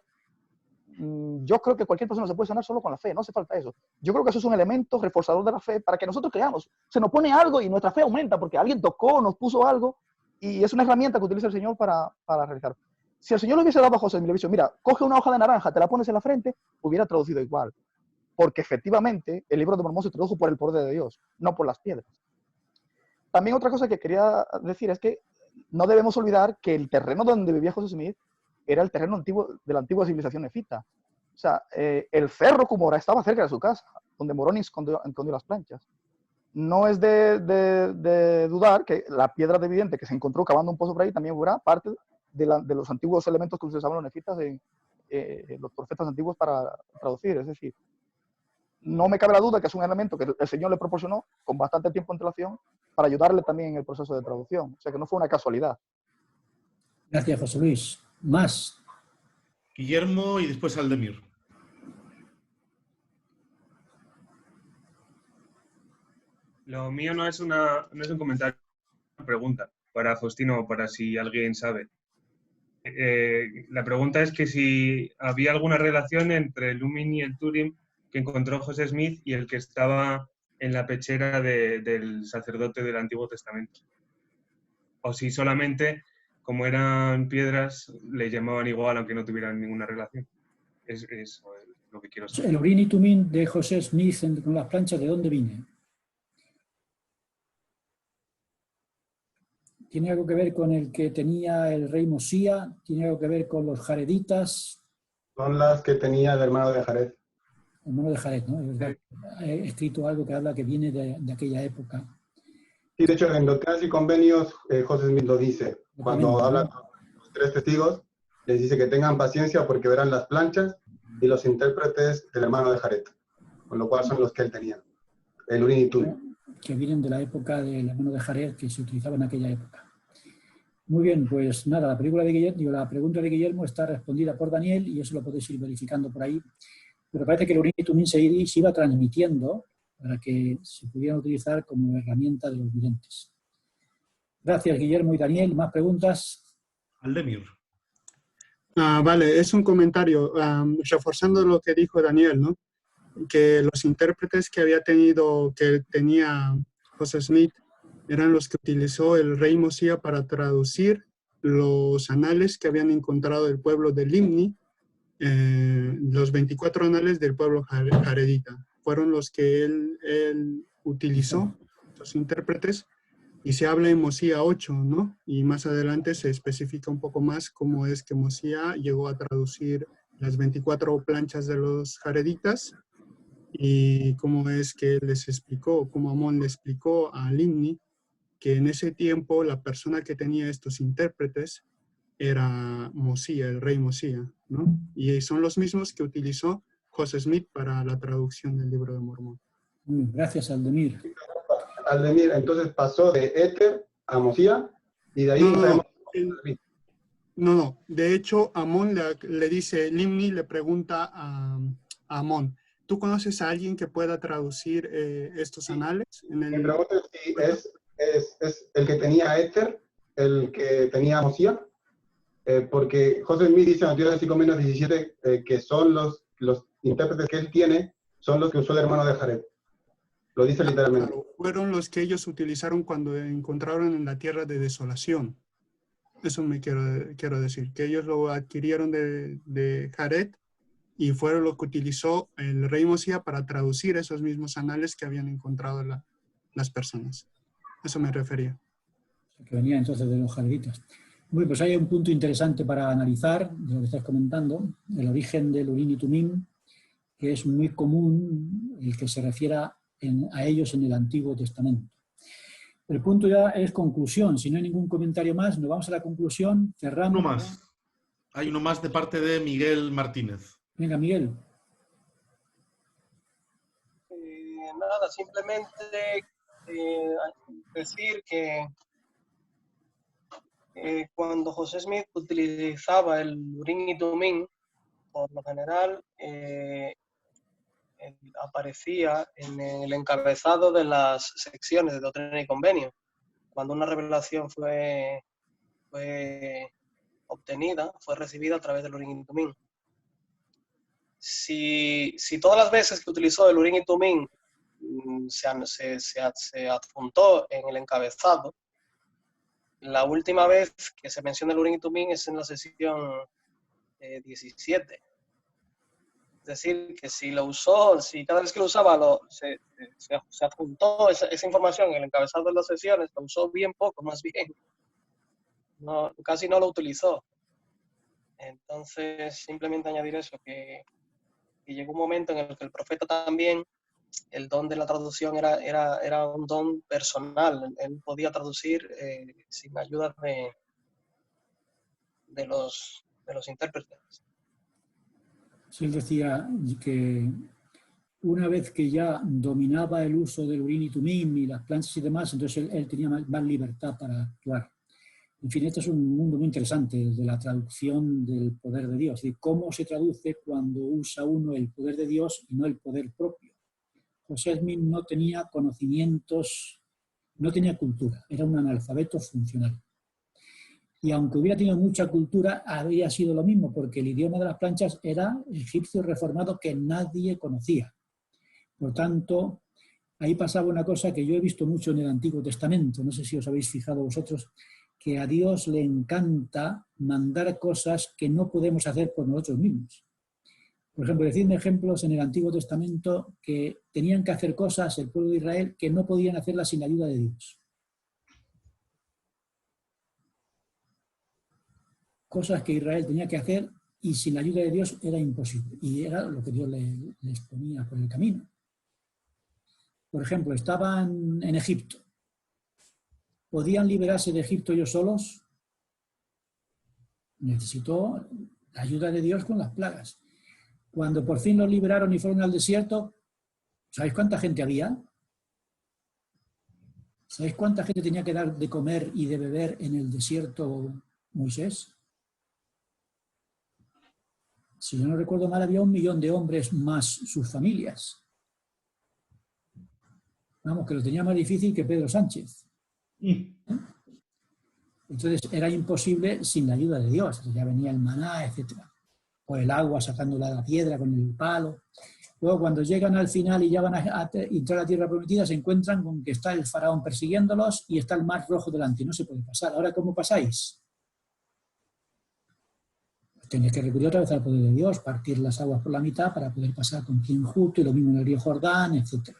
J: yo creo que cualquier persona se puede sanar solo con la fe, no hace falta eso. Yo creo que eso es un elemento reforzador de la fe para que nosotros creamos. Se nos pone algo y nuestra fe aumenta porque alguien tocó, nos puso algo y es una herramienta que utiliza el Señor para realizar. Si el Señor le hubiese dado a José y le hubiese dicho, mira, coge una hoja de naranja, te la pones en la frente, hubiera traducido igual. Porque efectivamente el libro de Mormón se tradujo por el poder de Dios, no por las piedras. También otra cosa que quería decir es que no debemos olvidar que el terreno donde vivía José Smith era el terreno antiguo de la antigua civilización nefita. O sea, el cerro Cumorah estaba cerca de su casa, donde Moroni escondió las planchas. No es de dudar que la piedra de vidente que se encontró cavando un pozo por ahí también fuera parte de los antiguos elementos que utilizaban los nefitas, los profetas antiguos para traducir. Es decir, no me cabe la duda que es un elemento que el Señor le proporcionó con bastante tiempo de antelación para ayudarle también en el proceso de traducción. O sea, que no fue una casualidad.
I: Gracias, José Luis. Más.
F: Guillermo y después Aldemir.
M: Lo mío no es un comentario pregunta para Faustino o para si alguien sabe. La pregunta es que si había alguna relación entre el Lumin y el Turim que encontró José Smith y el que estaba en la pechera del sacerdote del Antiguo Testamento. O si solamente, como eran piedras, le llamaban igual aunque no tuvieran ninguna relación. Es lo que quiero saber.
I: El Urim y Tumim de José Smith con las planchas, ¿de dónde viene? ¿Tiene algo que ver con el que tenía el rey Mosía? ¿Tiene algo que ver con los jareditas?
Q: Son las que tenía el hermano de Jared.
I: El hermano de Jared, ¿no? He escrito algo que habla que viene de aquella época.
Q: Sí, de hecho, en Doctrinas y Convenios, José Smith lo dice. Cuando habla con los 3 testigos, les dice que tengan paciencia porque verán las planchas y los intérpretes del hermano de Jared, con lo cual son los que él tenía. El Urim y Tumim.
I: Que vienen de la época del hermano de Jared, que se utilizaba en aquella época. Muy bien, pues nada, la pregunta de Guillermo está respondida por Daniel y eso lo podéis ir verificando por ahí. Pero parece que el Urim y Tumim se iba transmitiendo para que se pudieran utilizar como herramienta de los videntes. Gracias, Guillermo y Daniel. ¿Más preguntas?
F: Aldemir.
R: Vale, es un comentario, reforzando lo que dijo Daniel, ¿no? Que los intérpretes que tenía José Smith eran los que utilizó el rey Mosía para traducir los anales que habían encontrado el pueblo de Limni, los 24 anales del pueblo jaredita. Fueron los que él utilizó, los intérpretes, y se habla en Mosía 8, ¿no? Y más adelante se especifica un poco más cómo es que Mosía llegó a traducir las 24 planchas de los jareditas y cómo es que les explicó, cómo Amón le explicó a Limni que en ese tiempo la persona que tenía estos intérpretes era Mosía, el rey Mosía, ¿no? Y son los mismos que utilizó José Smith para la traducción del Libro de Mormón.
I: Gracias, Aldemir.
Q: Aldemir, entonces pasó de Éter a Mosía y de ahí
R: No, de hecho Amón le dice, Limni le pregunta a Amón, ¿tú conoces a alguien que pueda traducir estos anales?
Q: Me pregunto si es el que tenía Éter, el que tenía Mosía, porque José Smith dice en Doctrinas y Convenios 17 que son los intérpretes que él tiene, son los que usó el hermano de Jared. Lo dice literalmente.
R: Claro, fueron los que ellos utilizaron cuando encontraron en la tierra de desolación. Eso me quiero decir, que ellos lo adquirieron de Jared y fueron lo que utilizó el rey Mosía para traducir esos mismos anales que habían encontrado las personas. Eso me refería.
I: Que venía entonces de los jareditas. Bueno, pues hay un punto interesante para analizar de lo que estás comentando, el origen del Urim y Tumim, que es muy común el que se refiera a ellos en el Antiguo Testamento. El punto ya es conclusión. Si no hay ningún comentario más, nos vamos a la conclusión. Cerramos.
F: Uno más. Hay uno más de parte de Miguel Martínez.
I: Venga, Miguel.
S: Nada, simplemente decir que cuando José Smith utilizaba el Urim y Tumim, por lo general aparecía en el encabezado de las secciones de Doctrina y Convenio. Cuando una revelación fue obtenida, fue recibida a través del Urim y Tumim. Si todas las veces que utilizó el Urim y Tumim se adjuntó en el encabezado, la última vez que se menciona el Urim y Tumim es en la sesión 17. Es decir, que si lo usó, si cada vez que lo usaba se adjuntó esa información en el encabezado de las sesiones, lo usó bien poco, más bien. No, casi no lo utilizó. Entonces, simplemente añadir eso, que llegó un momento en el que el profeta también, el don de la traducción era un don personal. Él podía traducir sin ayuda de los intérpretes.
I: Sí, él decía que una vez que ya dominaba el uso del Urim y Tumim y las planchas y demás, entonces él tenía más libertad para actuar. En fin, este es un mundo muy interesante de la traducción del poder de Dios, de cómo se traduce cuando usa uno el poder de Dios y no el poder propio. José Smith no tenía conocimientos No tenía cultura, era un analfabeto funcional. Y aunque hubiera tenido mucha cultura, habría sido lo mismo, porque el idioma de las planchas era egipcio reformado que nadie conocía. Por tanto, ahí pasaba una cosa que yo he visto mucho en el Antiguo Testamento, no sé si os habéis fijado vosotros, que a Dios le encanta mandar cosas que no podemos hacer por nosotros mismos. Por ejemplo, decidme ejemplos en el Antiguo Testamento que tenían que hacer cosas el pueblo de Israel que no podían hacerlas sin la ayuda de Dios. Cosas que Israel tenía que hacer y sin la ayuda de Dios era imposible. Y era lo que Dios les ponía por el camino. Por ejemplo, estaban en Egipto. ¿Podían liberarse de Egipto ellos solos? Necesitó la ayuda de Dios con las plagas. Cuando por fin los liberaron y fueron al desierto, ¿sabéis cuánta gente había? ¿Sabéis cuánta gente tenía que dar de comer y de beber en el desierto Moisés? Si yo no recuerdo mal, había 1 millón de hombres más sus familias. Vamos, que lo tenía más difícil que Pedro Sánchez. Entonces era imposible sin la ayuda de Dios. Ya venía el maná, etc. O el agua sacándola de la piedra con el palo. Luego cuando llegan al final y ya van a entrar a la tierra prometida, se encuentran con que está el faraón persiguiéndolos y está el mar rojo delante. No se puede pasar. Ahora, ¿cómo pasáis? Tenéis que recurrir otra vez al poder de Dios, partir las aguas por la mitad para poder pasar con pie enjuto y lo mismo en el río Jordán, etc.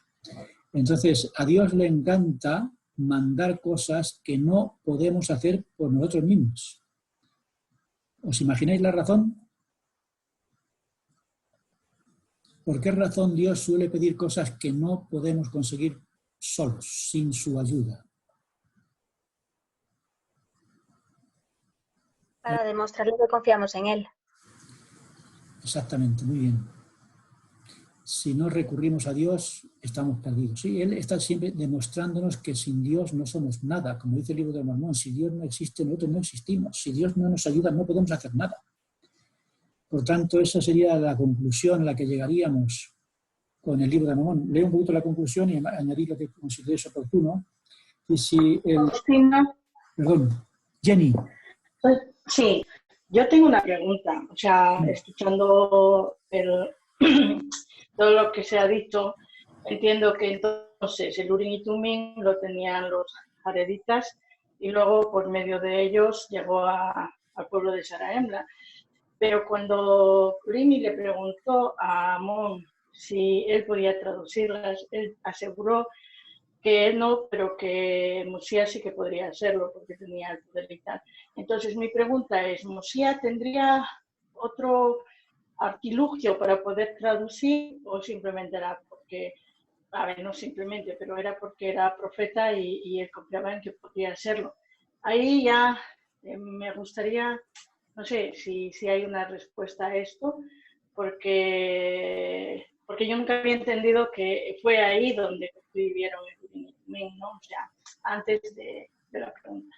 I: Entonces, a Dios le encanta mandar cosas que no podemos hacer por nosotros mismos. ¿Os imagináis la razón? ¿Por qué razón Dios suele pedir cosas que no podemos conseguir solos, sin su ayuda?
T: Para demostrarle que confiamos en Él.
I: Exactamente, muy bien. Si no recurrimos a Dios, estamos perdidos. Sí, Él está siempre demostrándonos que sin Dios no somos nada. Como dice el libro de Mormón, si Dios no existe, nosotros no existimos. Si Dios no nos ayuda, no podemos hacer nada. Por tanto, esa sería la conclusión a la que llegaríamos con el libro de Mormón. Leo un poquito la conclusión y añadir lo que consideréis oportuno. Y si Perdón, Jenny.
U: Sí, yo tengo una pregunta. O sea, escuchando todo lo que se ha dicho, entiendo que entonces el Urim y Tumim lo tenían los jareditas y luego por medio de ellos llegó al pueblo de Zarahemla. Pero cuando Pliny le preguntó a Amón si él podía traducirlas, él aseguró que él no, pero que Mosía sí que podría hacerlo porque tenía el poder y tal. Entonces mi pregunta es, ¿Mosía tendría otro artilugio para poder traducir o simplemente era porque, a ver, no simplemente, pero era porque era profeta y él confiaba en que podía hacerlo? Ahí ya me gustaría, no sé si hay una respuesta a esto, porque yo nunca había entendido que fue ahí donde escribieron el Urim, ¿no? O sea, antes de la pregunta.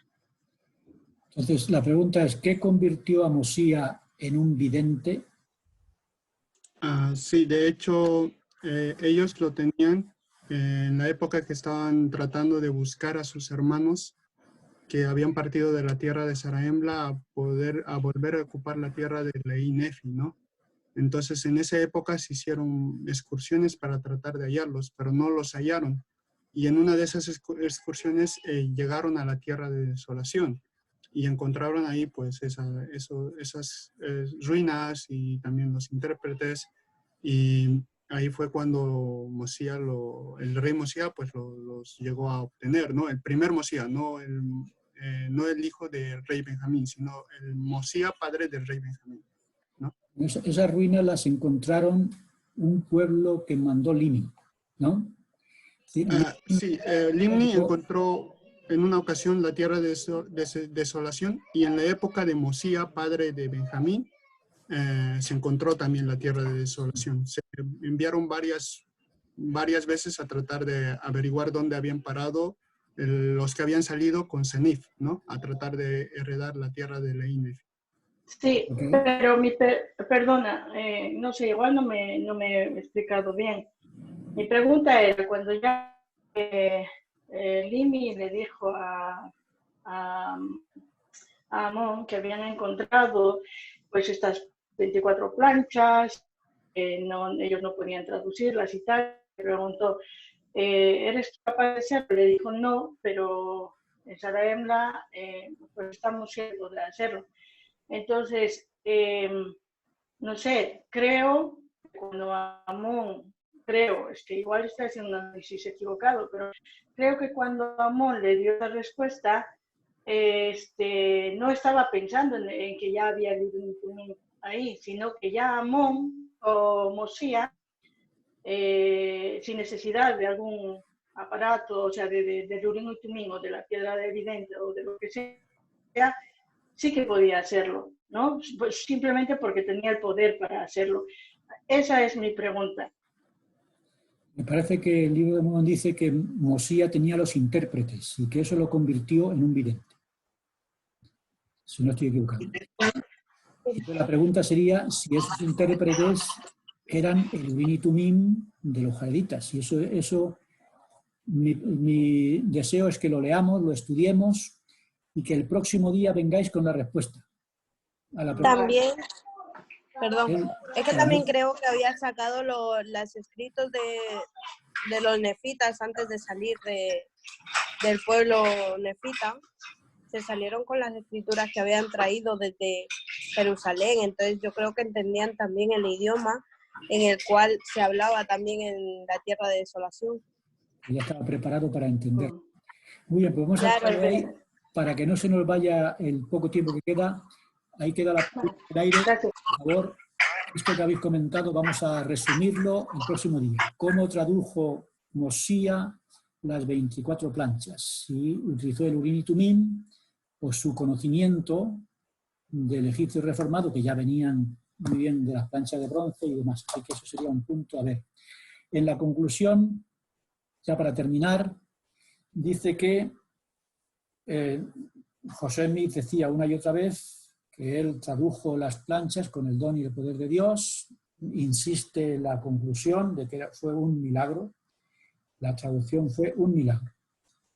I: Entonces, la pregunta es, ¿qué convirtió a Mosía en un vidente?
R: Sí, de hecho, ellos lo tenían en la época que estaban tratando de buscar a sus hermanos que habían partido de la tierra de Zarahemla a volver a ocupar la tierra de Lehi Nefi, ¿no? Entonces, en esa época se hicieron excursiones para tratar de hallarlos, pero no los hallaron. Y en una de esas excursiones llegaron a la tierra de desolación y encontraron ahí pues esas ruinas y también los intérpretes. Y ahí fue cuando Mosía, el rey Mosía pues los llegó a obtener, ¿no? El primer Mosía, no el hijo del rey Benjamín, sino el Mosía, padre del rey Benjamín, ¿no?
I: Esas ruinas las encontraron un pueblo que mandó Limni, ¿no?
R: Sí, Limni encontró en una ocasión la tierra de desolación y en la época de Mosía, padre de Benjamín, se encontró también la tierra de desolación. Se enviaron varias veces a tratar de averiguar dónde habían parado los que habían salido con Senif, ¿no? A tratar de heredar la tierra de Lehi Nefi.
U: Sí, pero perdona, no sé, igual no me he explicado bien. Mi pregunta era, cuando ya Limi le dijo a Amón que habían encontrado pues estas 24 planchas, ellos no podían traducirlas y tal. Le preguntó, ¿eres capaz de hacerlo? Le dijo no, pero en Saraemla pues estamos seguros de hacerlo. Entonces, no sé, creo que cuando Amón, es que igual está haciendo un análisis equivocado, pero creo que cuando Amón le dio la respuesta, no estaba pensando en que ya había el Urim y Tumim ahí, sino que ya Amón o Mosía, sin necesidad de algún aparato, o sea, del Urim y Tumim o de la piedra de evidente o de lo que sea, sí que podía hacerlo, ¿no? Pues simplemente porque tenía el poder para hacerlo. Esa es mi pregunta.
I: Me parece que el libro de Mormón dice que Mosía tenía los intérpretes y que eso lo convirtió en un vidente. Si no estoy equivocado. Entonces, la pregunta sería si esos intérpretes eran el Urim y Tumim de los jareditas. Y eso mi deseo es que lo leamos, lo estudiemos y que el próximo día vengáis con la respuesta a la pregunta.
G: También, perdón, es que también creo que había sacado los escritos de los nefitas antes de salir del pueblo nefita. Se salieron con las escrituras que habían traído desde Jerusalén, entonces yo creo que entendían también el idioma en el cual se hablaba también en la tierra de desolación.
I: Ya estaba preparado para entender. Muy bien, pues vamos a dejar de ahí para que no se nos vaya el poco tiempo que queda. Ahí queda el aire. Por favor, esto que habéis comentado vamos a resumirlo el próximo día. ¿Cómo tradujo Mosía las 24 planchas? Si utilizó el Urim y Tumim o su conocimiento del egipcio reformado, que ya venían muy bien de las planchas de bronce y demás. Así que eso sería un punto a ver. En la conclusión, ya para terminar, dice que José Smith decía una y otra vez que él tradujo las planchas con el don y el poder de Dios. Insiste en la conclusión de que fue un milagro. La traducción fue un milagro.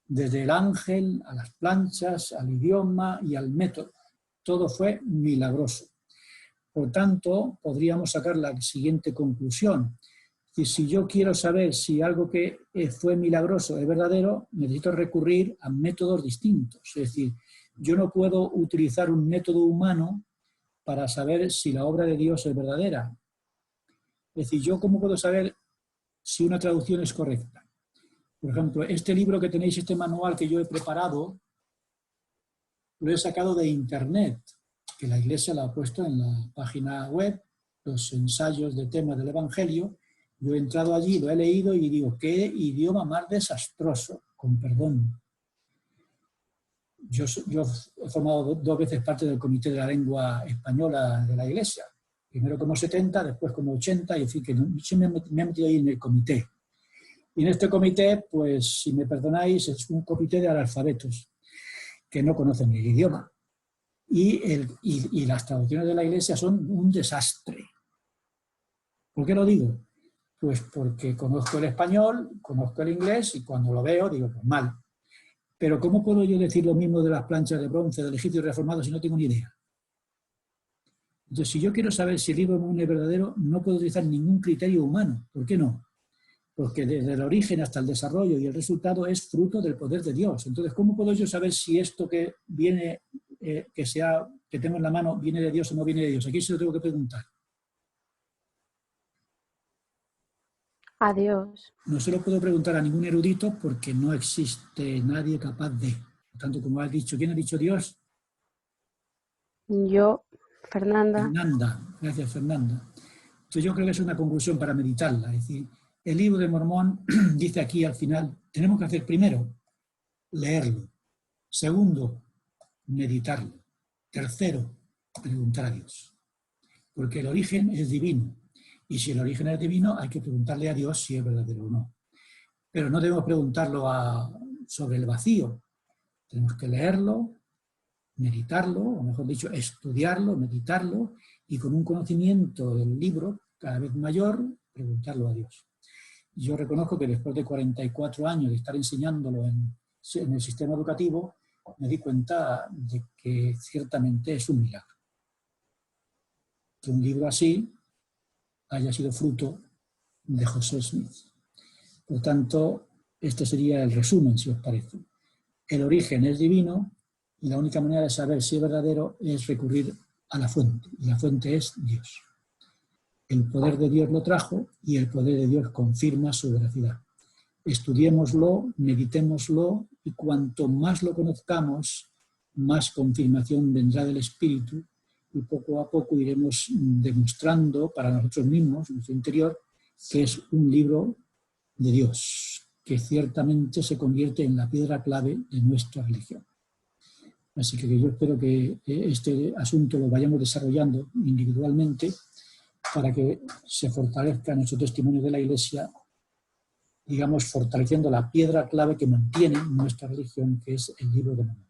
I: Desde el ángel a las planchas, al idioma y al método. Todo fue milagroso. Por tanto, podríamos sacar la siguiente conclusión. Y si yo quiero saber si algo que fue milagroso es verdadero, necesito recurrir a métodos distintos. Es decir, yo no puedo utilizar un método humano para saber si la obra de Dios es verdadera. Es decir, ¿yo cómo puedo saber si una traducción es correcta? Por ejemplo, este libro que tenéis, este manual que yo he preparado, lo he sacado de Internet, que la Iglesia lo ha puesto en la página web, los ensayos de tema del Evangelio. Yo he entrado allí, lo he leído y digo, qué idioma más desastroso, con perdón. Yo he formado 2 veces parte del Comité de la Lengua Española de la Iglesia. Primero como 70, después como 80, y en fin, que siempre me he metido ahí en el comité. Y en este comité, pues, si me perdonáis, es un comité de analfabetos que no conocen el idioma. Y las traducciones de la Iglesia son un desastre. ¿Por qué lo digo? Pues porque conozco el español, conozco el inglés y cuando lo veo digo, pues mal. Pero ¿cómo puedo yo decir lo mismo de las planchas de bronce del egipcio reformado si no tengo ni idea? Entonces, si yo quiero saber si el libro de Mormón es verdadero, no puedo utilizar ningún criterio humano. ¿Por qué no? Porque desde el origen hasta el desarrollo y el resultado es fruto del poder de Dios. Entonces, ¿cómo puedo yo saber si esto que viene, que tengo en la mano, viene de Dios o no viene de Dios? Aquí se lo tengo que preguntar.
G: A Dios.
I: No se lo puedo preguntar a ningún erudito porque no existe nadie capaz de. Por tanto, como has dicho, ¿quién ha dicho Dios?
G: Yo, Fernanda.
I: Fernanda, gracias Fernanda. Entonces yo creo que es una conclusión para meditarla. Es decir, el libro de Mormón dice aquí al final, tenemos que hacer primero, leerlo. Segundo, meditarlo. Tercero, preguntar a Dios. Porque el origen es divino. Y si el origen es divino, hay que preguntarle a Dios si es verdadero o no. Pero no debemos preguntarlo sobre el vacío. Tenemos que leerlo, meditarlo, o mejor dicho, estudiarlo, meditarlo, y con un conocimiento del libro cada vez mayor, preguntarlo a Dios. yo reconozco que después de 44 años de estar enseñándolo en el sistema educativo, me di cuenta de que ciertamente es un milagro. Que un libro así haya sido fruto de José Smith. Por tanto, este sería el resumen, si os parece. El origen es divino y la única manera de saber si es verdadero es recurrir a la fuente, y la fuente es Dios. El poder de Dios lo trajo y el poder de Dios confirma su veracidad. Estudiémoslo, meditémoslo y cuanto más lo conozcamos, más confirmación vendrá del Espíritu y poco a poco iremos demostrando para nosotros mismos, en nuestro interior, que es un libro de Dios, que ciertamente se convierte en la piedra clave de nuestra religión. Así que yo espero que este asunto lo vayamos desarrollando individualmente para que se fortalezca nuestro testimonio de la Iglesia, digamos, fortaleciendo la piedra clave que mantiene nuestra religión, que es el libro de Mormón.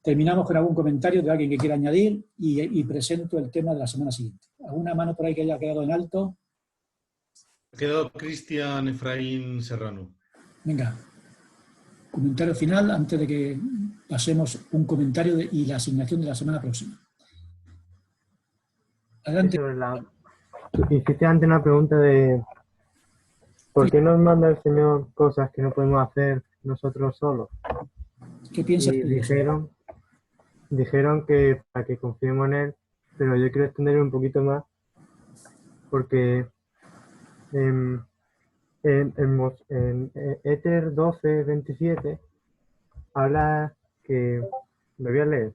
I: Terminamos con algún comentario de alguien que quiera añadir y presento el tema de la semana siguiente. ¿Alguna mano por ahí que haya quedado en alto?
F: Ha quedado Cristian Efraín Serrano.
I: Venga, comentario final antes de que pasemos un comentario y la asignación de la semana próxima. Adelante.
H: Hiciste antes una pregunta de ¿por qué nos manda el Señor cosas que no podemos hacer nosotros solos?
I: ¿Qué piensas?
H: Y dijeron que para que confiemos en Él, pero yo quiero extender un poquito más porque en Éter 12:27 habla que, lo voy a leer,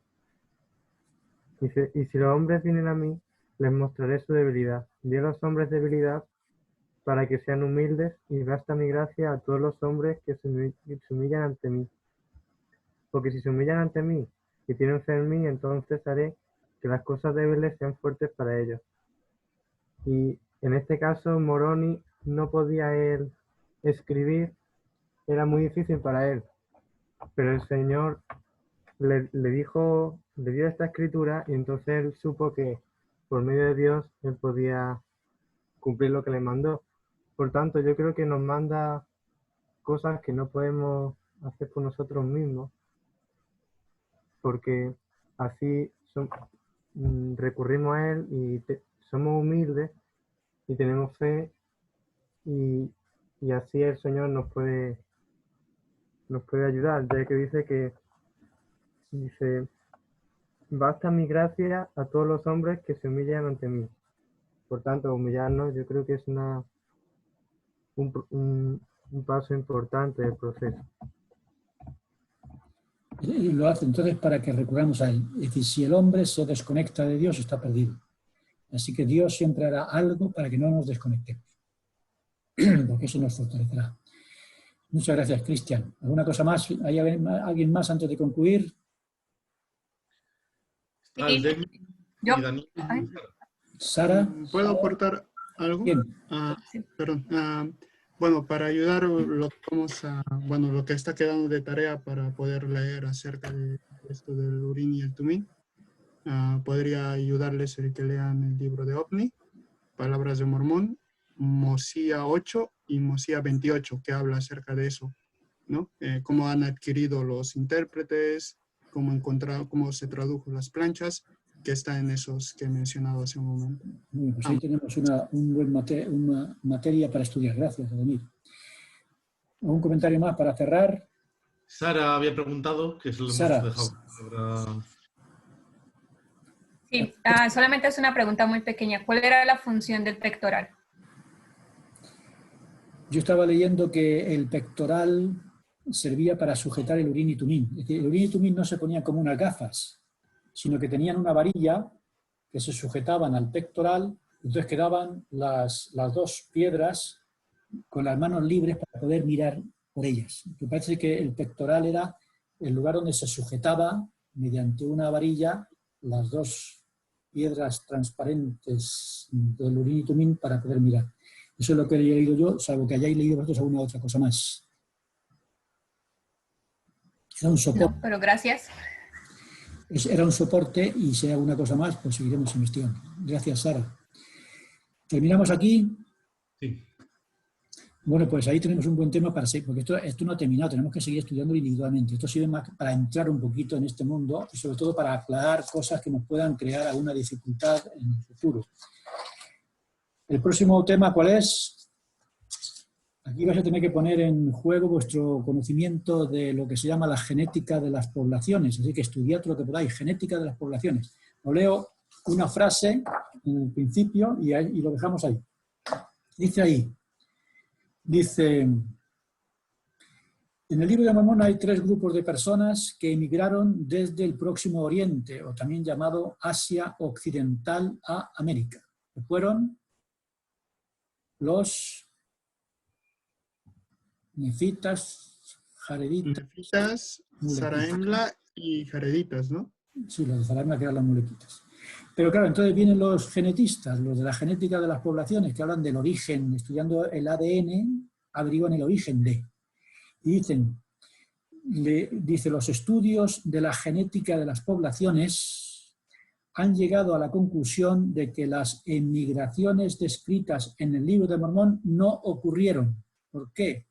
H: dice, y si los hombres vienen a mí, les mostraré su debilidad. Di a los hombres debilidad para que sean humildes y basta mi gracia a todos los hombres que se humillan ante mí. Porque si se humillan ante mí y tienen fe en mí, entonces haré que las cosas débiles sean fuertes para ellos. Y en este caso, Moroni no podía él escribir, era muy difícil para él. Pero el Señor le dio esta escritura y entonces él supo que por medio de Dios él podía cumplir lo que le mandó. Por tanto, yo creo que nos manda cosas que no podemos hacer por nosotros mismos, porque así recurrimos a Él y somos humildes y tenemos fe y así el Señor nos puede ayudar, ya que dice, basta mi gracia a todos los hombres que se humillan ante mí. Por tanto, humillarnos yo creo que es un paso importante del proceso.
I: Y lo hace entonces para que recurramos a Él. Es decir, si el hombre se desconecta de Dios, está perdido. Así que Dios siempre hará algo para que no nos desconectemos. Porque eso nos fortalecerá. Muchas gracias, Cristian. ¿Alguna cosa más? ¿Hay alguien más antes de concluir?
O: Sí. Yo.
I: Sara.
R: ¿Puedo aportar algo?
O: Sí.
R: Perdón. Bueno, para ayudar, lo que está quedando de tarea para poder leer acerca de esto del Urim y el Tumim, podría ayudarles el que lean el libro de OVNI, Palabras de Mormón, Mosía 8 y Mosía 28, que habla acerca de eso, ¿no? Cómo han adquirido los intérpretes, cómo se tradujo las planchas, que está en esos que he mencionado hace un momento.
I: Pues ahí tenemos una materia para estudiar. Gracias, Ademir. ¿Algún comentario más para cerrar?
F: Sara había preguntado, que se lo hemos dejado.
O: Sí, solamente es una pregunta muy pequeña. ¿Cuál era la función del pectoral?
I: Yo estaba leyendo que el pectoral servía para sujetar el Urim y Tumim. Es decir, el Urim y Tumim no se ponían como unas gafas, sino que tenían una varilla que se sujetaban al pectoral, entonces quedaban las dos piedras con las manos libres para poder mirar por ellas. Me parece que el pectoral era el lugar donde se sujetaba mediante una varilla las dos piedras transparentes del Urim y Tumim para poder mirar. Eso es lo que he leído yo, salvo que hayáis leído vosotros alguna otra cosa más. Era un soporte.
O: No, pero gracias.
I: Era un soporte y si hay alguna cosa más, pues seguiremos investigando. Gracias, Sara. ¿Terminamos aquí?
F: Sí.
I: Bueno, pues ahí tenemos un buen tema para seguir, porque esto no ha terminado, tenemos que seguir estudiando individualmente. Esto sirve más para entrar un poquito en este mundo y sobre todo para aclarar cosas que nos puedan crear alguna dificultad en el futuro. El próximo tema, ¿cuál es? Aquí vais a tener que poner en juego vuestro conocimiento de lo que se llama la genética de las poblaciones, así que estudiad lo que podáis, genética de las poblaciones. Os leo una frase en el principio y lo dejamos ahí. Dice ahí, dice, en el libro de Mormón hay 3 grupos de personas que emigraron desde el Próximo Oriente, o también llamado Asia Occidental, a América, que fueron los nefitas, jareditas.
R: Nefitas, Zarahemla y jareditas, ¿no?
I: Sí, los de Zarahemla que eran las mulequitas. Pero claro, entonces vienen los genetistas, los de la genética de las poblaciones, que hablan del origen, estudiando el ADN, averiguan el origen de. Y dicen, dice, los estudios de la genética de las poblaciones han llegado a la conclusión de que las emigraciones descritas en el Libro de Mormón no ocurrieron. ¿Por qué?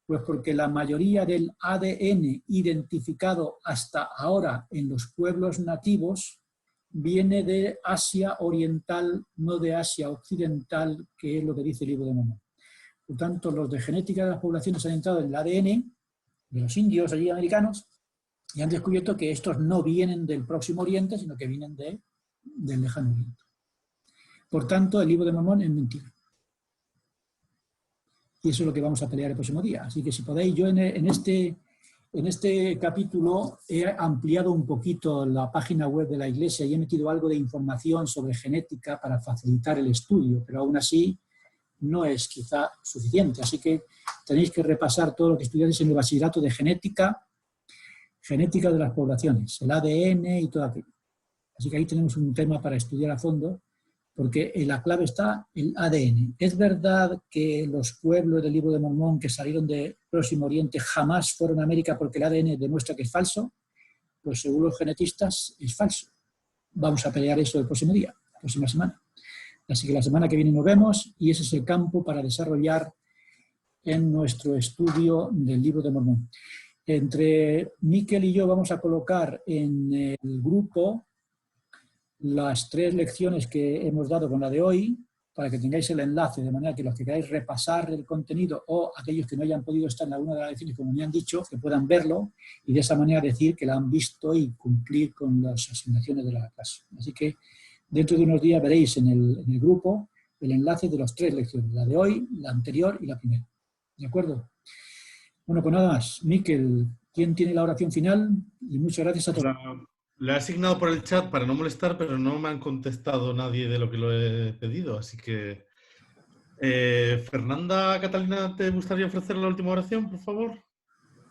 I: Pues porque la mayoría del ADN identificado hasta ahora en los pueblos nativos viene de Asia Oriental, no de Asia Occidental, que es lo que dice el Libro de Mormón. Por tanto, los de genética de las poblaciones han entrado en el ADN de los indios allí americanos y han descubierto que estos no vienen del Próximo Oriente, sino que vienen del Lejano Oriente. Por tanto, el Libro de Mormón es mentira. Y eso es lo que vamos a pelear el próximo día. Así que si podéis, yo en este capítulo he ampliado un poquito la página web de la Iglesia y he metido algo de información sobre genética para facilitar el estudio, pero aún así no es quizá suficiente. Así que tenéis que repasar todo lo que estudiáis en el bachillerato de genética de las poblaciones, el ADN y todo aquello. Así que ahí tenemos un tema para estudiar a fondo, porque en la clave está el ADN. ¿Es verdad que los pueblos del Libro de Mormón que salieron del Próximo Oriente jamás fueron a América porque el ADN demuestra que es falso? Pues según los genetistas es falso. Vamos a pelear eso el próximo día, la próxima semana. Así que la semana que viene nos vemos y ese es el campo para desarrollar en nuestro estudio del Libro de Mormón. Entre Miquel y yo vamos a colocar en el grupo las 3 lecciones que hemos dado con la de hoy, para que tengáis el enlace, de manera que los que queráis repasar el contenido o aquellos que no hayan podido estar en alguna de las lecciones, como me han dicho, que puedan verlo y de esa manera decir que la han visto y cumplir con las asignaciones de la clase. Así que dentro de unos días veréis en el grupo el enlace de las 3 lecciones, la de hoy, la anterior y la primera. ¿De acuerdo? Bueno, pues nada más. Miquel, ¿quién tiene la oración final? Y muchas gracias a todos.
F: Le he asignado por el chat para no molestar, pero no me han contestado nadie de lo que lo he pedido, así que... Fernanda, Catalina, ¿te gustaría ofrecer la última oración, por favor?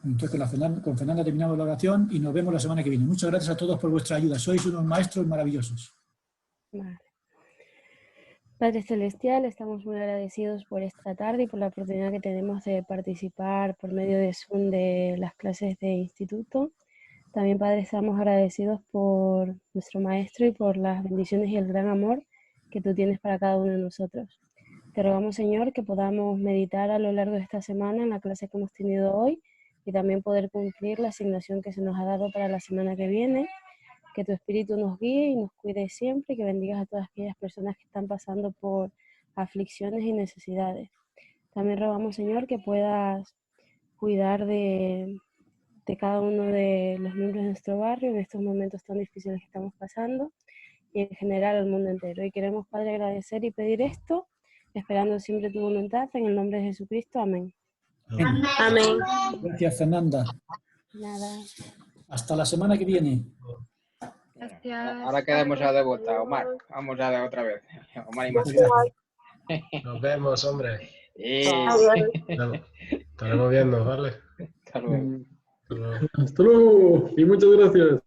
I: Entonces con Fernanda terminamos la oración y nos vemos la semana que viene. Muchas gracias a todos por vuestra ayuda. Sois unos maestros maravillosos.
K: Vale. Padre Celestial, estamos muy agradecidos por esta tarde y por la oportunidad que tenemos de participar por medio de Zoom de las clases de instituto. También, Padre, estamos agradecidos por nuestro Maestro y por las bendiciones y el gran amor que tú tienes para cada uno de nosotros. Te rogamos, Señor, que podamos meditar a lo largo de esta semana en la clase que hemos tenido hoy y también poder cumplir la asignación que se nos ha dado para la semana que viene. Que tu Espíritu nos guíe y nos cuide siempre y que bendigas a todas aquellas personas que están pasando por aflicciones y necesidades. También rogamos, Señor, que puedas cuidar de cada uno de los miembros de nuestro barrio en estos momentos tan difíciles que estamos pasando y en general al mundo entero. Y queremos, Padre, agradecer y pedir esto, esperando siempre tu voluntad, en el nombre de Jesucristo. Amén.
I: Amén.
K: Amén.
I: Gracias, Fernanda.
K: Nada.
I: Hasta la semana que viene.
D: Gracias.
A: Ahora quedamos a devota, Omar. Vamos a dar otra vez. Omar y Marcela.
B: Nos vemos, hombre.
A: Nos
B: estaremos viendo, ¿vale?
A: Hasta luego.
B: Hasta luego y muchas gracias.